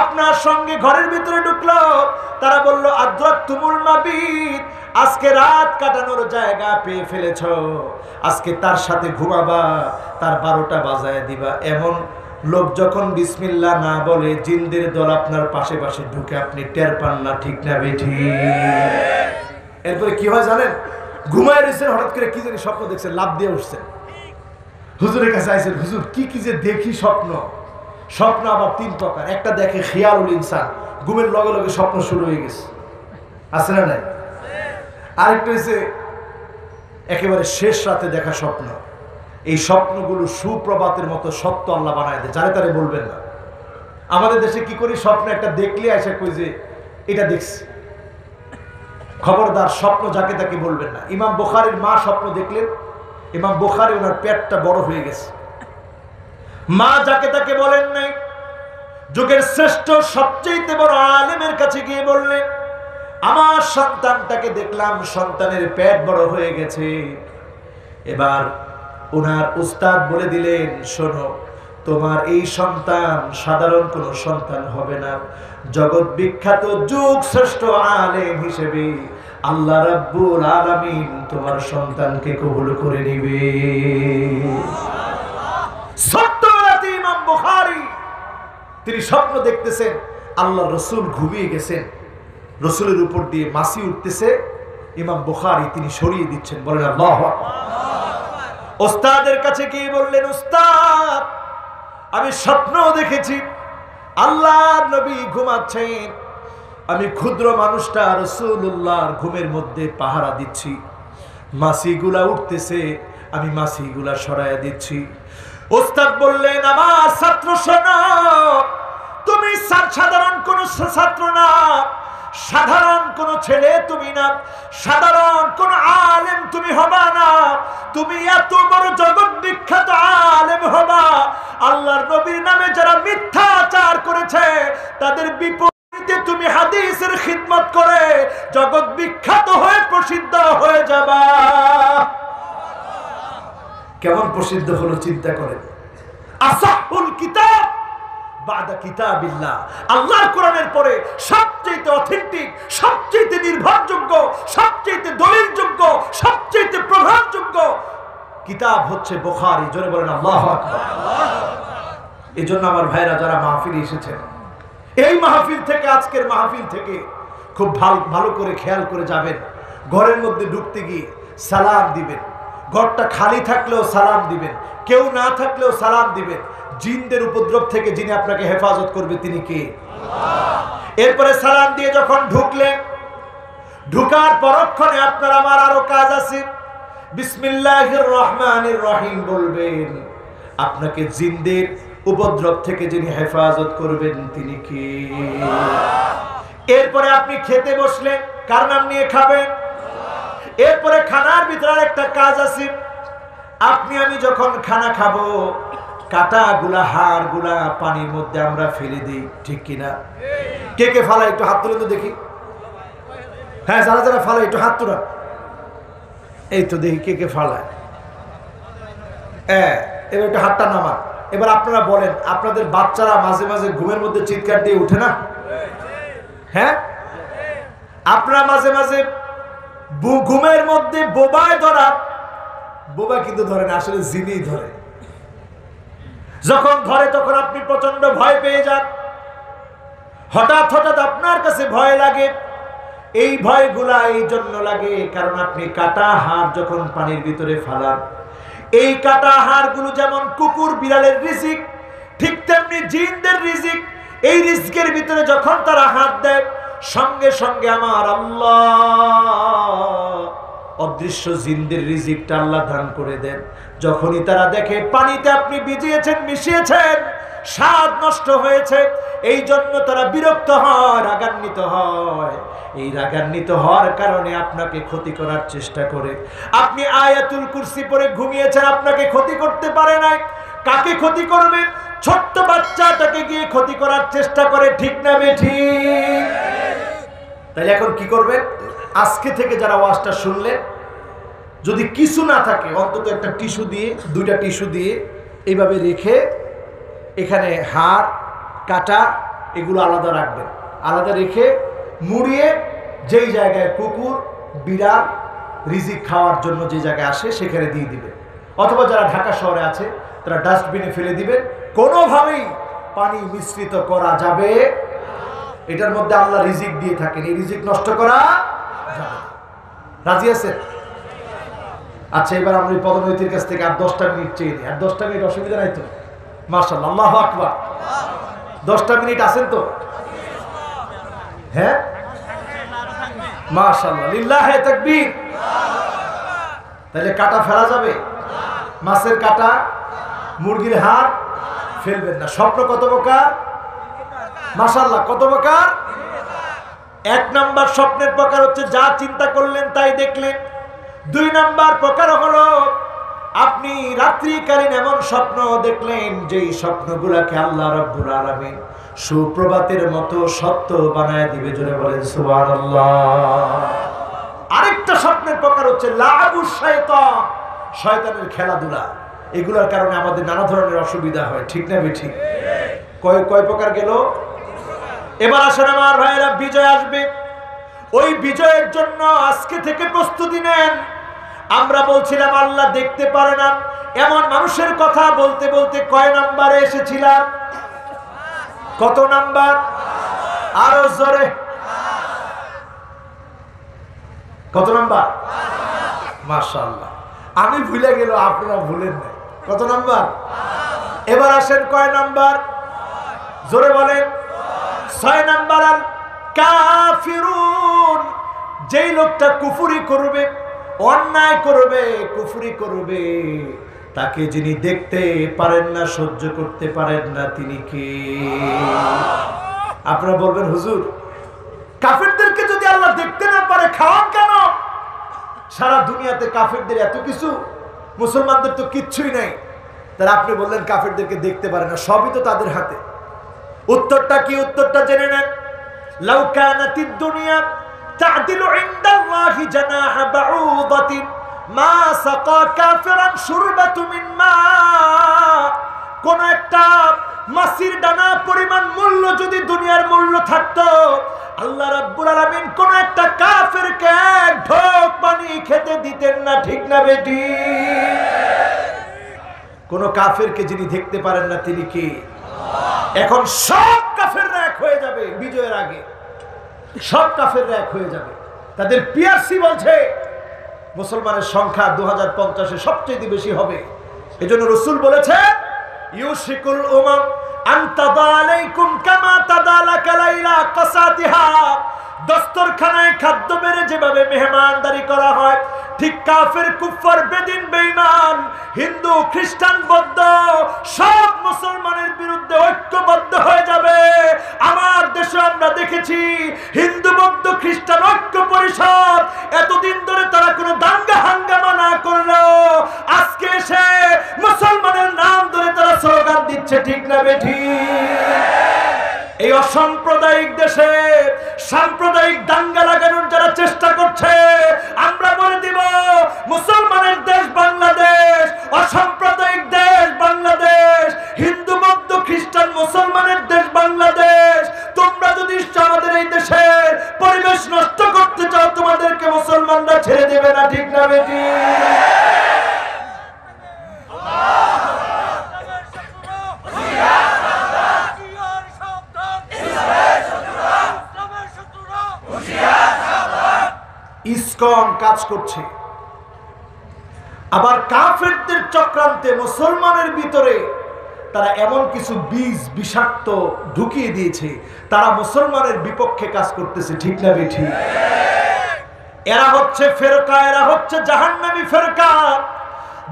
A: আপনার সঙ্গে ঘরের ভিতরে ঢুকলো। তারা বলল আদরাকতুমুল মাবিত, আজকে রাত কাটানোর জায়গা পেয়ে ফেলেছো, আজকে তার সাথে ঘুমাবা, তার 12টা বাজায় দিবা। এমন লোক যখন বিসমিল্লাহ না বলে, জিনদের দল আপনার পাশে পাশে ঢুকে, আপনি টের পান না। ঠিক না বেঠিক? এরপরে কি হয় জানেন? ঘুমায় রয়েছেন, হঠাৎ করে কি জানি স্বপ্ন দেখছেন, লাফ দিয়ে উঠছেন, হুজুরের কাছে আইছেন, হুজুর কি কি যে দেখি স্বপ্ন। স্বপ্ন আবার 3 প্রকার। একটা দেখে খেয়ালুল ইনসান, ঘুমের লগে লগে স্বপ্ন শুরু হয়ে গেছে, আছে না নাই? আরেকটা হচ্ছে একেবারে শেষ রাতে দেখা স্বপ্ন। এই স্বপ্নগুলো সুপ্রভাতের মতো সত্য আল্লাহ বানায় দেয়, যারে তারে বলবেন না। আমাদের দেশে কি করি, স্বপ্ন একটা দেখলে আসে কই যে এটা দেখছি। খবরদার, স্বপ্ন যাকে তাকে বলবেন না। ইমাম বুখারীর মা স্বপ্ন দেখলেন, ইমাম বুখারী ওনার পেটটা বড় হয়ে গেছে, মা যাকে তাকে বলেন নাই। যুগের শ্রেষ্ঠ সবচেয়ে বড় আলেমের কাছে গিয়ে বললেন, আমার সন্তানটাকে দেখলাম, সন্তানের পেট বড় হয়ে গেছে। এবার ওনার উস্তাদ বলে দিলেন, শোনো, তোমার এই সন্তান সাধারণ কোনো সন্তান হবে না, জগৎ বিখ্যাত যুগ শ্রেষ্ঠ আলেম হিসেবে আল্লাহ রাব্বুল আলামিন তোমার সন্তানকে কবুল করে নিবে। সত্যরাতে ইমাম বুখারী তিনি স্বপ্ন দেখতেছেন, আল্লাহ রসুল ঘুমিয়ে গেছেন, রসুলের উপর দিয়ে মাছি উঠতেছে, ইমাম বুখারী তিনি সরিয়ে দিচ্ছেন। বলেন আল্লাহু আকবার। ওস্তাদের কাছে গিয়ে বললেন, উস্তাদ, আমি স্বপ্ন দেখেছি আল্লাহর নবী ঘুমাচ্ছেন, আমি ক্ষুদ্র মানুষটা রাসূলুল্লাহর ঘুমের মধ্যে পাহারা দিচ্ছি, মাছিগুলা উঠতেছে, আমি মাছিগুলা সরাইয়া দিচ্ছি। ওস্তাদ বললেন, আমার ছাত্র শোনো, তুমি সাধারণ কোন ছাত্র না, সাধারণ কোন ছেলে তুমি না, সাধারণ কোন আলেম তুমি হবা না, তুমি এত বড় জগৎ বিখ্যাত আলেম হবা। আল্লাহর নবীর নামে যারা মিথ্যাচার করেছে তাদের বিপরীতে তুমি হাদিসের খিদমত করে জগৎ বিখ্যাত হয়ে প্রসিদ্ধ হয়ে যাবা। কেমন প্রসিদ্ধ হলো চিন্তা করেন। আসাহুল কিতাব বাদা কিতাবিল্লাহ, আল্লাহর কোরআনের পরে সবচেয়ে অথেন্টিক, সবচেয়ে নির্ভরযোগ্য, সবচেয়ে দলিলযোগ্য, সবচেয়ে প্রভাবযোগ্য কিতাব হচ্ছে বুখারী। জোরে বলেন আল্লাহু আকবার। এজন্য আমার ভাইরা যারা মাহফিলে এসেছেন, এই মাহফিল থেকে, আজকের মাহফিল থেকে খুব ভালো করে খেয়াল করে যাবেন। ঘরের মধ্যে ঢুকতে গিয়ে সালাম দিবেন, ঘরটা খালি থাকলেও সালাম দিবেন, কেউ না থাকলেও সালাম দিবেন। জিনদের উপদ্রব থেকে যিনি আপনাকে হেফাজত করবে তিনি কে? আল্লাহ। এরপরে সালাম দিয়ে যখন ঢুকলেন, ঢুকার পরক্ষণে আপনার আমার আরো কাজ আছে। বিসমিল্লাহির রহমানির রহিম বলবেন। আপনাকে জিনদের উপদ্রব থেকে যিনি হেফাজত করবেন তিনি কে? আল্লাহ। এরপরে আপনি খেতে বসলেন, কার নাম নিয়ে খাবেন? আল্লাহ। এরপরে খানার ভিতরে একটা কাজ আছে। আপনি আমি যখন খানা খাবো, কাটাগুলা, হাড়গুলা পানির মধ্যে আমরা ফেলে দিই, ঠিক কিনা? কে কে ফালায় একটু হাত তুলে তো দেখি। হ্যাঁ, যারা যারা ফালায় একটু হাত তোলা। এই তো দেখি কে কে ফালায়। হ্যাঁ, এবার একটু হাতটা নামান। এবার আপনারা বলেন, আপনাদের বাচ্চারা মাঝে মাঝে ঘুমের মধ্যে চিৎকার দিয়ে উঠে না? হ্যাঁ, আপনারা মাঝে মাঝে ঘুমের মধ্যে বোবায় ধরা, বোবা কিন্তু ধরে না, আসলে জিনই ধরে। যখন ধরে তখন আপনি প্রচন্ড ভয় পেয়ে যান। হঠাৎ হঠাৎ আপনার কাছে ভয় লাগে। এই ভয়গুলা এই জন্য লাগে কারণ আপনি কাটা হাড় যখন পানির ভিতরে ফালান, এই কাটা হাড়গুলো যেমন কুকুর বিড়ালের রিজিক, ঠিক তেমনি জিনদের রিজিক। এই রিজিকের ভিতরে যখন তারা হাত দেয়, সঙ্গে সঙ্গে আমার আল্লাহ অদৃশ্য জিনদের রিজিকটা আল্লাহ দান করে দেন। যখনই তারা দেখে পানিতে আপনি ভিজিয়েছেন, মিশিয়েছেন, স্বাদ নষ্ট হয়েছে, এই জন্য তারা বিরক্ত হয়, রাগান্বিত হয়। এই রাগান্বিত হওয়ার কারণে আপনাকে ক্ষতি করার চেষ্টা করে। আপনি আয়াতুল কুরসি পড়ে ঘুমিয়েছেন, আপনাকে ক্ষতি করতে পারে নাই। কাকে ক্ষতি করবে? ছোট্ট বাচ্চাটাকে গিয়ে ক্ষতি করার চেষ্টা করে, ঠিক না বেঠিক? তাহলে এখন কি করবেন? আজকে থেকে যারা ওয়াজটা শুনলেন, যদি কিছু না থাকে অন্তত একটা টিস্যু দিয়ে, 2টা টিস্যু দিয়ে এইভাবে রেখে এখানে হাড় কাটা এগুলো আলাদা রাখবেন। আলাদা রেখে মুড়িয়ে যেই জায়গায় কুকুর বিড়াল রিজিক খাওয়ার জন্য যে জায়গায় আসে সেখানে দিয়ে দিবেন। অথবা যারা ঢাকা শহরে আছে তারা ডাস্টবিনে ফেলে দিবেন। কোনোভাবেই পানি মিশ্রিত করা যাবে। এটার মধ্যে আল্লাহ রিজিক দিয়ে থাকেন, এই রিজিক নষ্ট করা যাবে। রাজি আছেন? আচ্ছা, এবার আমরা পদনৈতির কাছ থেকে আর 10টা মিনিট চেয়ে নিই। আর 10টা মিনিট অসুবিধা নাই তো? মাশাআল্লাহ, আল্লাহু আকবার। 10টা মিনিট আছেন তো? হ্যাঁ, মাশাআল্লাহ, লিল্লাহে তাকবীর। তাহলে কাটা ফেলা যাবে? মাছের কাটা, মুরগির হাড় ফেলবেন না। স্বপ্ন কত প্রকার? মাশাআল্লাহ, কত প্রকার? 1 নাম্বার স্বপ্নের প্রকার হচ্ছে যা চিন্তা করলেন তাই দেখলেন। 2 নাম্বার প্রকার হলো আপনি রাত্রিকালীন এমন স্বপ্ন দেখলেন যেই স্বপ্নগুলোকে আল্লাহ রাব্বুল আলামিন সুপ্রভাতের মতো সত্য বানায় দিবে। জোরে বলেন সুবহানাল্লাহ। আরেকটা স্বপ্নের প্রকার হচ্ছে লাআবুশ শাইতান, শয়তানের খেলাধুলা। এগুলোর কারণে আমাদের নানা ধরনের অসুবিধা হয়, ঠিক না বেঠিক? কয় প্রকার গেল? এবার আসেন আমার ভাইয়েরা, বিজয় আসবে। ওই বিজয়ের জন্য আজকে থেকে প্রস্তুতি নেন। আমরা বলছিলাম আল্লাহ দেখতে পারে না, এমন মানুষের কথা বলতে বলতে কয় নাম্বারে এসেছিলাম? কত নাম্বার? আরো জোরে, কত নাম্বার? মাশাআল্লাহ, আমি ভুলে গেল, আপনারা ভুলেন না। কত নাম্বার? এবার আসেন কয় নাম্বার? জোরে বলেন। 6 নাম্বার। আল কাফিরুন, যেই লোকটা কুফরি করবে, অন্যায় করবে, কুফরি করবে, তাকে যিনি দেখতে পারেন না, সহ্য করতে পারেন না, তিনি কে? আপনারা বলবেন হুজুর, কাফেরদেরকে যদি আল্লাহ দেখতে না পারে খাওয়ান কেন? সারা দুনিয়াতে কাফেরদের এত কিছু, মুসলমানদের তো কিচ্ছুই নাই। তারা আপনি বললেন কাফেরদেরকে দেখতে পারে না, সবই তো তাদের হাতে। উত্তরটা কি? উত্তরটা জেনে নেন। লাউ কানাতিদ দুনিয়া তা'দিলু ইনদাল্লাহি জানাহা বাউদাতিন মা সাকা কাফিরান শুরবাতু মিন মা। কোন একটা মাছির দানা পরিমাণ মূল্য যদি দুনিয়ার মূল্য থাকতো, আল্লাহ রাব্বুল আলামিন কোন একটা কাফেরকে এক ঢোক পানি খেতে দিতেন না, ঠিক না বেটি? কোন কাফেরকে যিনি দেখতে পারেন না, তিনি কে? এখন সব কাফেররা এক হয়ে যাবে বিজয়ের আগে, সব কাফেররা এক হয়ে যাবে। তাদের পিআরসি বলছে মুসলমানের সংখ্যা 2050-এ সবচেয়ে বেশি হবে। এজন্য রাসূল বলেছে ইউশিকুল উমাম আন তাদা আলাইকুম কামা তাদালাকা লাইলা কাসাতিহা। দস্তরখানায় খাদ্য বেড়ে যেভাবে মেহমানদারি করা হয়, ঠিক কাফের, কুফার, বেদিন, বেঈমান, হিন্দু, খ্রিস্টান, বৌদ্ধ সব মুসলমানের বিরুদ্ধে ঐক্যবদ্ধ হয়ে যাবে। আমার দেশে আমরা দেখেছি হিন্দু, বৌদ্ধ, খ্রিস্টান ঐক্য পরিষদ, এতদিন ধরে তারা কোনো দাঙ্গা হাঙ্গামা না করলেও আজকে এসে মুসলমানের নাম ধরে তারা স্লোগান দিচ্ছে, ঠিক না বেঠি? এই অসাম্প্রদায়িক দেশে সাম্প্রদায়িক দাঙ্গা লাগানোর যারা চেষ্টা করছে, আমরা বলে দিব মুসলমানের দেশ বাংলাদেশ, অসাম্প্রদায়িক দেশ বাংলাদেশ, হিন্দু, বৌদ্ধ, খ্রিস্টান মুসলমানের দেশ বাংলাদেশ। তোমরা যদি আমাদের এই দেশের পরিবেশ নষ্ট করতে চাও, তোমাদেরকে মুসলমানরা ছেড়ে দেবে না, ঠিক না বেটি? ইসকন কাজ করছে, আবার কাফেরদের চক্রান্তে মুসলমানের ভিতরে তারা এমন কিছু বীজ বিষাক্ত ঢুকিয়ে দিয়েছে, তারা মুসলমানের বিপক্ষে কাজ করতেছে, ঠিক না বেঠি? এরা হচ্ছে ফেরকা, এরা হচ্ছে জাহান্নামী ফেরকা।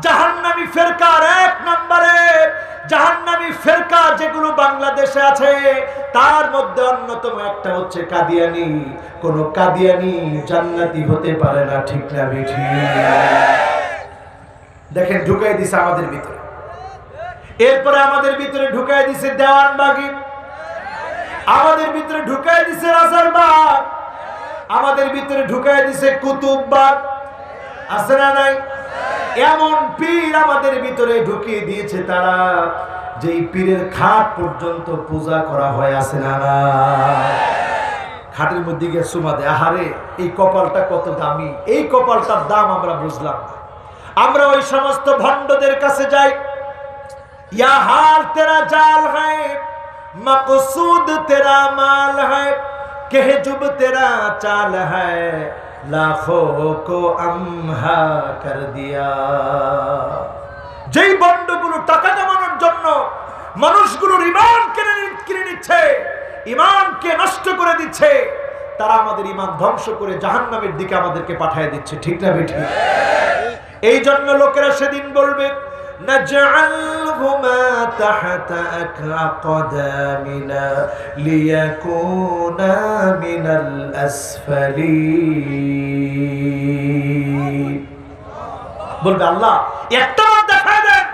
A: জাহান্নামী ফেরকার 1 নম্বরে জাহান্নামী ফেরকা যেগুলো বাংলাদেশে আছে, তার মধ্যে অন্যতম একটা হচ্ছে কাদিয়ানি। কোন কাদিয়ানি জান্নাতি হতে পারে না, ঠিক না বেঠি? দেখেন ঢুকাই দিছে আমাদের ভিতরে, এরপরে আমাদের ভিতরে ঢুকাই দিছে দেওয়ানবাগি, আমাদের ভিতরে ঢুকাই দিছে রাজারবাগ, আমাদের ভিতরে ঢুকাই দিছে কুতুববাগ। আছে না নাই? এমন পীর আমাদের ভিতরে ঢুকিয়ে দিয়েছে তারা, যেই পীরের খাট পর্যন্ত পূজা করা হয়। আছে না না? খাটের মধ্যে গিয়ে সুমা দেয়। আহারে, এই কপালটা কত দামি, এই কপালটার দাম আমরা বুঝলাম না। আমরা ওই সমস্ত ভণ্ডদের কাছে যাই, ইয়া হাল তেরা জাল হ্যায়, মকসুদ তেরা মাল হ্যায়, কেহজুব তেরা চাল হ্যায়, লাখো কো আমহা কর দিয়া। যেই বন্ডগুলো টাকা কামানোর জন্য মানুষগুলোর ঈমান কিনে নিচ্ছে, ঈমানকে নষ্ট করে দিচ্ছে, তারা আমাদের ঈমান ধ্বংস করে জাহান্নামের দিকে আমাদেরকে পাঠিয়ে দিচ্ছে। ঠিক না বেঠিক? এই জন্য লোকেরা সেদিন বলবে নাজআলহুমা তাহতা আকদামিনা লিয়াকুনা মিনাল আসফালিন। বলবে আল্লাহ একটা বার দেখায় দেন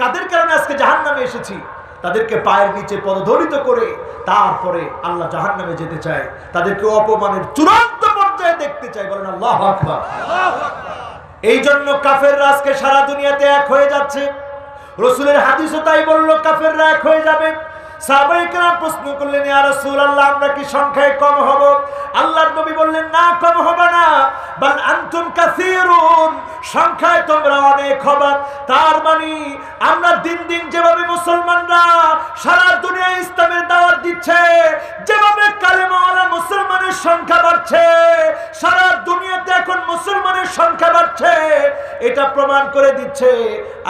A: কাদের কারণে আজকে জাহান্নামে এসেছি, তাদেরকে পায়ের নিচে পদদলিত করে তারপরে আল্লাহ জাহান্নামে যেতে চায়, তাদেরকে অপমানের চূড়ান্ত পর্যায়ে দেখতে চায়। বলেন আল্লাহু আকবার। এই জন্য কাফেররা আজকে সারা দুনিয়াতে এক হয়ে যাচ্ছে। রাসূলের হাদিসও তাই বলল, কাফেররা এক হয়ে যাবে। সাহাবায়ে কেরাম প্রশ্ন করলেন, ইয়া রাসূলুল্লাহ আমরা কি সংখ্যায় কম হব? আল্লাহর নবী বললেন, না কম হবে না, বাল আনতুম কাসীরুন, সংখ্যায় তোমরা অনেক হবে। তার মানে আমরা দিন দিন যেভাবে মুসলমানরা সারা দুনিয়ায় ইসলামের দাওয়াত দিচ্ছে, যেভাবে কালেমাওয়ালা মুসলমানের সংখ্যা বাড়ছে, সারা দুনিয়াতে এখন মুসলমানের সংখ্যা বাড়ছে, এটা প্রমাণ করে দিচ্ছে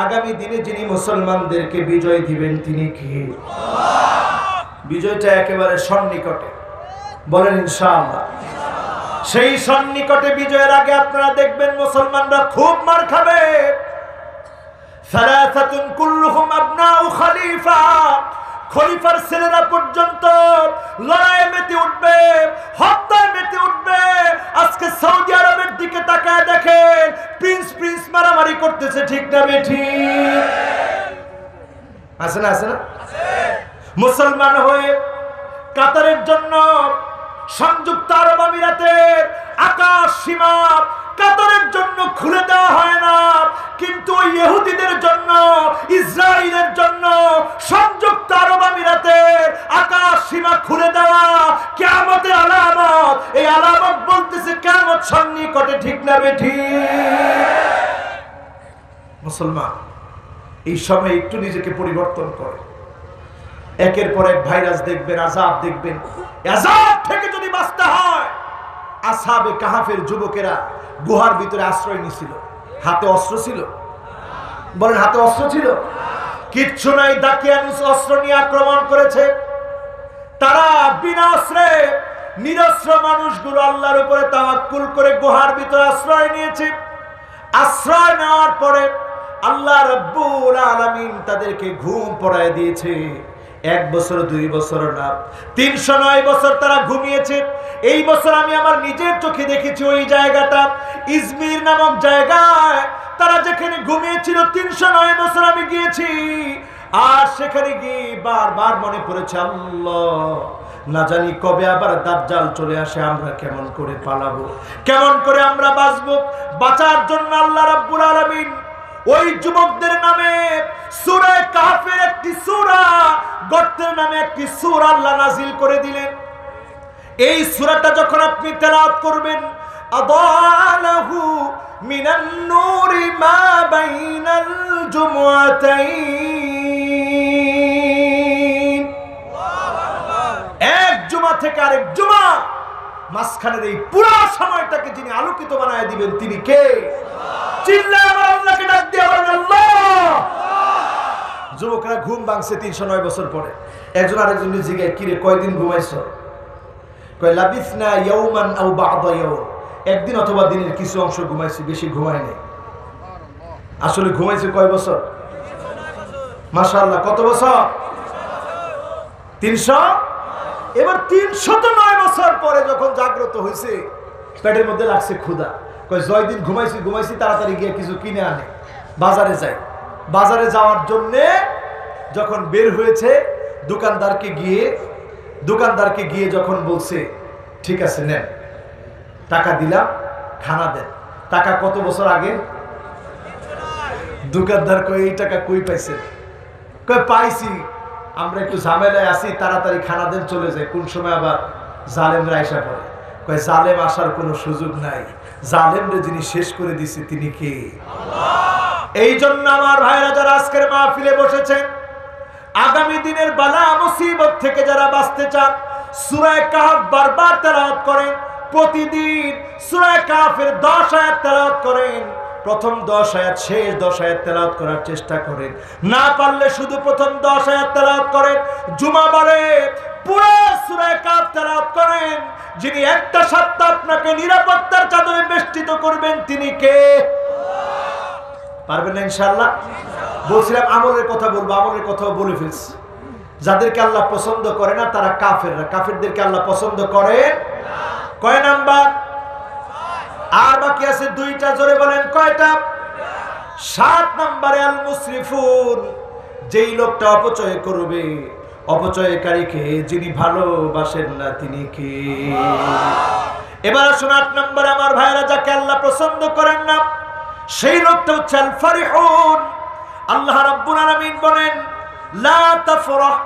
A: আগামী দিনে যিনি মুসলমানদেরকে বিজয় দিবেন তিনি কি? বিজয়টা একেবারে সন্নিকটে। বলেন ইনশাআল্লাহ। সেই সন্নিকটে বিজয়ের আগে আপনারা দেখবেন মুসলমানরা খুব মার খাবে। সালাসাতুন কুল্লুহুম আবনাউ খলিফা, খলিফার ছেলেরা পর্যন্ত লড়াইয়ে মেতে উঠবে, হত্যায় মেতে উঠবে। আজকে সৌদি আরবের দিকে তাকায় দেখেন, প্রিন্স মারামারি করতেছে। ঠিক না বেঠিক? আছে না? আছে না? মুসলমান হয়ে কাতারের জন্য সংযুক্ত আরব আমিরাতের আকাশ সীমা কাতারের জন্য খুলে দেওয়া হয় না, কিন্তু ইহুদিদের জন্য, ইসরায়েলের জন্য সংযুক্ত আরব আমিরাতের আকাশ সীমা খুলে দেওয়া কিয়ামতের আলামত। এই আলামত বলতেছে কিয়ামত সন্নিকটে। ঠিক না বেঠিক? মুসলমান এই সময় একটু নিজেকে পরিবর্তন করে। একের পর এক ভাইরাস দেখবেন, আযাব দেখবেন। আযাব থেকে যদি বাঁচতে হয়, আসহাবে কাহাফের যুবকেরা গুহার ভিতরে আশ্রয় নিছিল। হাতে অস্ত্র ছিল? বলেন হাতে অস্ত্র ছিল? কিচ্ছু নাই। দাকিয়ানুস অস্ত্র নিয়ে আক্রমণ করেছে। তারা বিনা অস্ত্রে নিরস্ত্র মানুষগুলো আল্লাহর উপরে তাওয়াক্কুল করে গুহার ভিতরে আশ্রয় নিয়েছে। আশ্রয় নেওয়ার পরে আল্লাহ রাব্বুল আলামিন তাদেরকে ঘুম পড়ায় দিয়েছে। 1 বছর 2 বছর না, 309 বছর তারা ঘুমিয়েছে। এই বছর আমি আমার নিজের চোখে দেখেছি ওই জায়গাটা, ইজমির নামক জায়গায় তারা যেখানে ঘুমিয়েছিল 309 বছর আমি গিয়েছি। আর সেখানে গিয়ে বারবার মনে পড়েছে, আল্লাহ না জানি কবে আবার দাজ্জাল চলে আসে, আমরা কেমন করে পালাবো, কেমন করে আমরা বাঁচবো। বাঁচার জন্য আল্লাহ রাব্বুল আলামিন ওই যুবকদের নামে সূরা কাহফের একটি সূরা, গর্তের নামে একটি সূরা আল্লাহ নাজিল করে দিলেন। এই সূরাটা যখন আপনি তেলাওয়াত করবেন, আদালাহু মিনান নূরি মা বাইনাল জুমআতাইন, এক জুমা থেকে আরেক জুমা মাঝখানের এই পুরো সময়টাকে যিনি আলোকিত বানায় দিবেন তিনি কে? চিল্লায় আমার আল্লাহকে ডাক দিয়ে বলেন আল্লাহ। যুবকরা ঘুম ভাঙছে 309 বছর পরে। একজন আরেকজনের জিজ্ঞাসা, কিরে কয়দিন ঘুমাইছো? কয় লাবিসনা ইয়াওমান আও বা'দা ইয়াওম, একদিন অথবা দিনের কিছু অংশ ঘুমাইছি, বেশি ঘুমাই নাই। আসলে ঘুমাইছে কয় বছর? মাশাআল্লাহ। কত বছর? 300। এবার 309 বছর পরে যখন জাগ্রত হয়েছে, পেটের মধ্যে লাগছে ক্ষুধা। কয় জয়দিন ঘুমাইছি তাড়াতাড়ি গিয়ে কিছু কিনে আনে, বাজারে যাই। বাজারে যাওয়ার জন্যে যখন বের হয়েছে, দোকানদারকে গিয়ে যখন বলছে, ঠিক আছে নেন, টাকা দিলাম, খানা দেন। টাকা কত বছর আগে? দোকানদার কয় এই টাকা কই পাইছে? কয় পাইছি, আমরা একটু ঝামেলায় আছি, তাড়াতাড়ি খানা দেন, চলে যায়। কোন সময় আবার জালেমরা আইসা পড়ে। কয় জালেম আসার কোনো সুযোগ নাই, জালেমরে যিনি শেষ করে দিছে তিনি কে? আল্লাহ। এই জন্য আমার ভাইরা যারা আজকের মাহফিলে বসেছেন, আগামী দিনের বালা মুসিবত থেকে যারা বাঁচতে চান, সূরা কাহফ বারবার তেলাওয়াত করেন। প্রতিদিন সূরা কাহফের 10 আয়াত তেলাওয়াত করেন। প্রথম 10 আয়াত শেষ 10 আয়াত তেলাওয়াত করার চেষ্টা করেন। না পারলে শুধু প্রথম 10 আয়াত তেলাওয়াত করেন। জুমাবারে পুরো সূরা কাফ তেলাওয়াত করেন। যিনি একটা সপ্তাহ আপনাকে নিরাপত্তার চাদরে বেষ্টিত করবেন তিনি কে? পারবেন না ইনশাআল্লাহ? বলছিলাম আমলের কথা বলবো, আমলের কথাও বলে ফেলছি। যাদেরকে আল্লাহ পছন্দ করে না তারা কাফেররা, কাফেরদেরকে আল্লাহ পছন্দ করে না। কয় নাম্বার? আর বাকি আছে 2টা, জোরে বলেন কয়টা? 7 নম্বরে আল মুসরিফুন, যেই লোকটা অপচয় করবে, অপচয়কারীকে যিনি ভালোবাসেন না তিনি কে? এবার আসুন 8 নম্বরে আমার ভাইরা, যাকে আল্লাহ পছন্দ করেন না সেই লোকটা হচ্ছে আল ফারিহুন। আল্লাহ রাব্বুল আলামিন বলেন লা তাফরাহ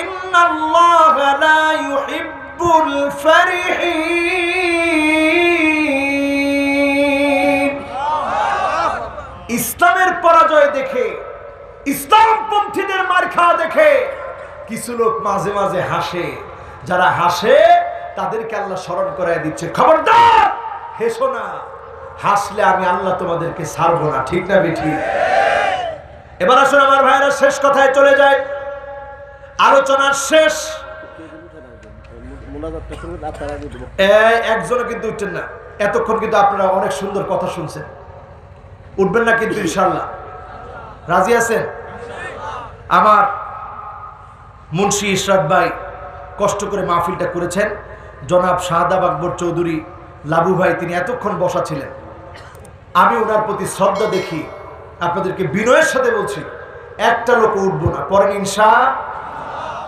A: ইন্নাল্লাহা লা ইউহিব্বুল ফারিহিন। ইসলামের পরাজয় দেখে, ইসলামপন্থীদের মার খাওয়া দেখে কিছু লোক মাঝে মাঝে হাসে। যারা হাসে তাদেরকে আল্লাহ স্মরণ করায় দিচ্ছে, খবরদার হেসো না, হাসলে আমি আল্লাহ তোমাদেরকে ছাড়বো না। ঠিক না বেঠি? এবার আসুন আমার ভাইরা শেষ কথায় চলে যায়, আলোচনার শেষ। একজনও কিন্তু উঠছেন না এতক্ষণ, কিন্তু আপনারা অনেক সুন্দর কথা শুনছেন। উঠবেন না কিন্তু ইনশাআল্লাহ? রাজি আছেন? আমার মুন্সি ইশরাত ভাই কষ্ট করে মাহফিলটা করেছেন। জনাব শাহাদাব আকবর চৌধুরী লাবু ভাই তিনি এতক্ষণ বসা ছিলেন। আমি ওনার প্রতি শ্রদ্ধা দেখি আপনাদেরকে বিনয়ের সাথে বলছি, একটা লোক উঠবো না। পরেন ইনশাআল্লাহ।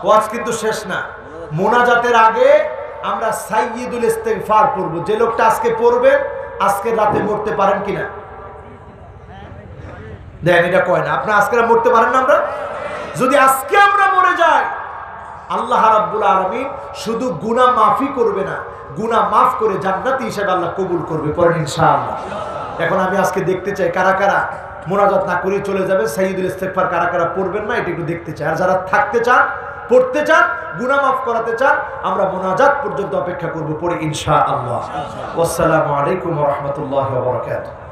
A: ওয়াজ কিন্তু শেষ না। মোনাজাতের আগে আমরা সাইয়্যিদুল ইস্তিগফার পড়ব। যে লোকটা আজকে পড়বে আজকে রাতে মরতে পারেন কিনা? দেন, এটা কয় না। আপনি আজকে মরতে পারেন না? আমরা যদি আজকে আমরা মরে যাই, আল্লাহ রাব্বুল আলামিন শুধু গুনাহ মাফি করবে না, গুনাহ মাফ করে জান্নাতি হিসেবে আল্লাহ কবুল করবে। পরেন ইনশাআল্লাহ। এখন আমি আজকে দেখতে চাই কারা কারা মোনাজাত না করে চলে যাবে, সাইয়্যিদুল ইস্তিগফার কারা কারা পড়বেন না, এটা একটু দেখতে চাই। আর যারা থাকতে চান, পড়তে চান, গুনাহ মাফ করাতে চান, আমরা মোনাজাত পর্যন্ত অপেক্ষা করব। পড়ে ইনশাআল্লাহ। আসসালামু আলাইকুম ওয়া রাহমাতুল্লাহি ওয়া বারাকাতুহু।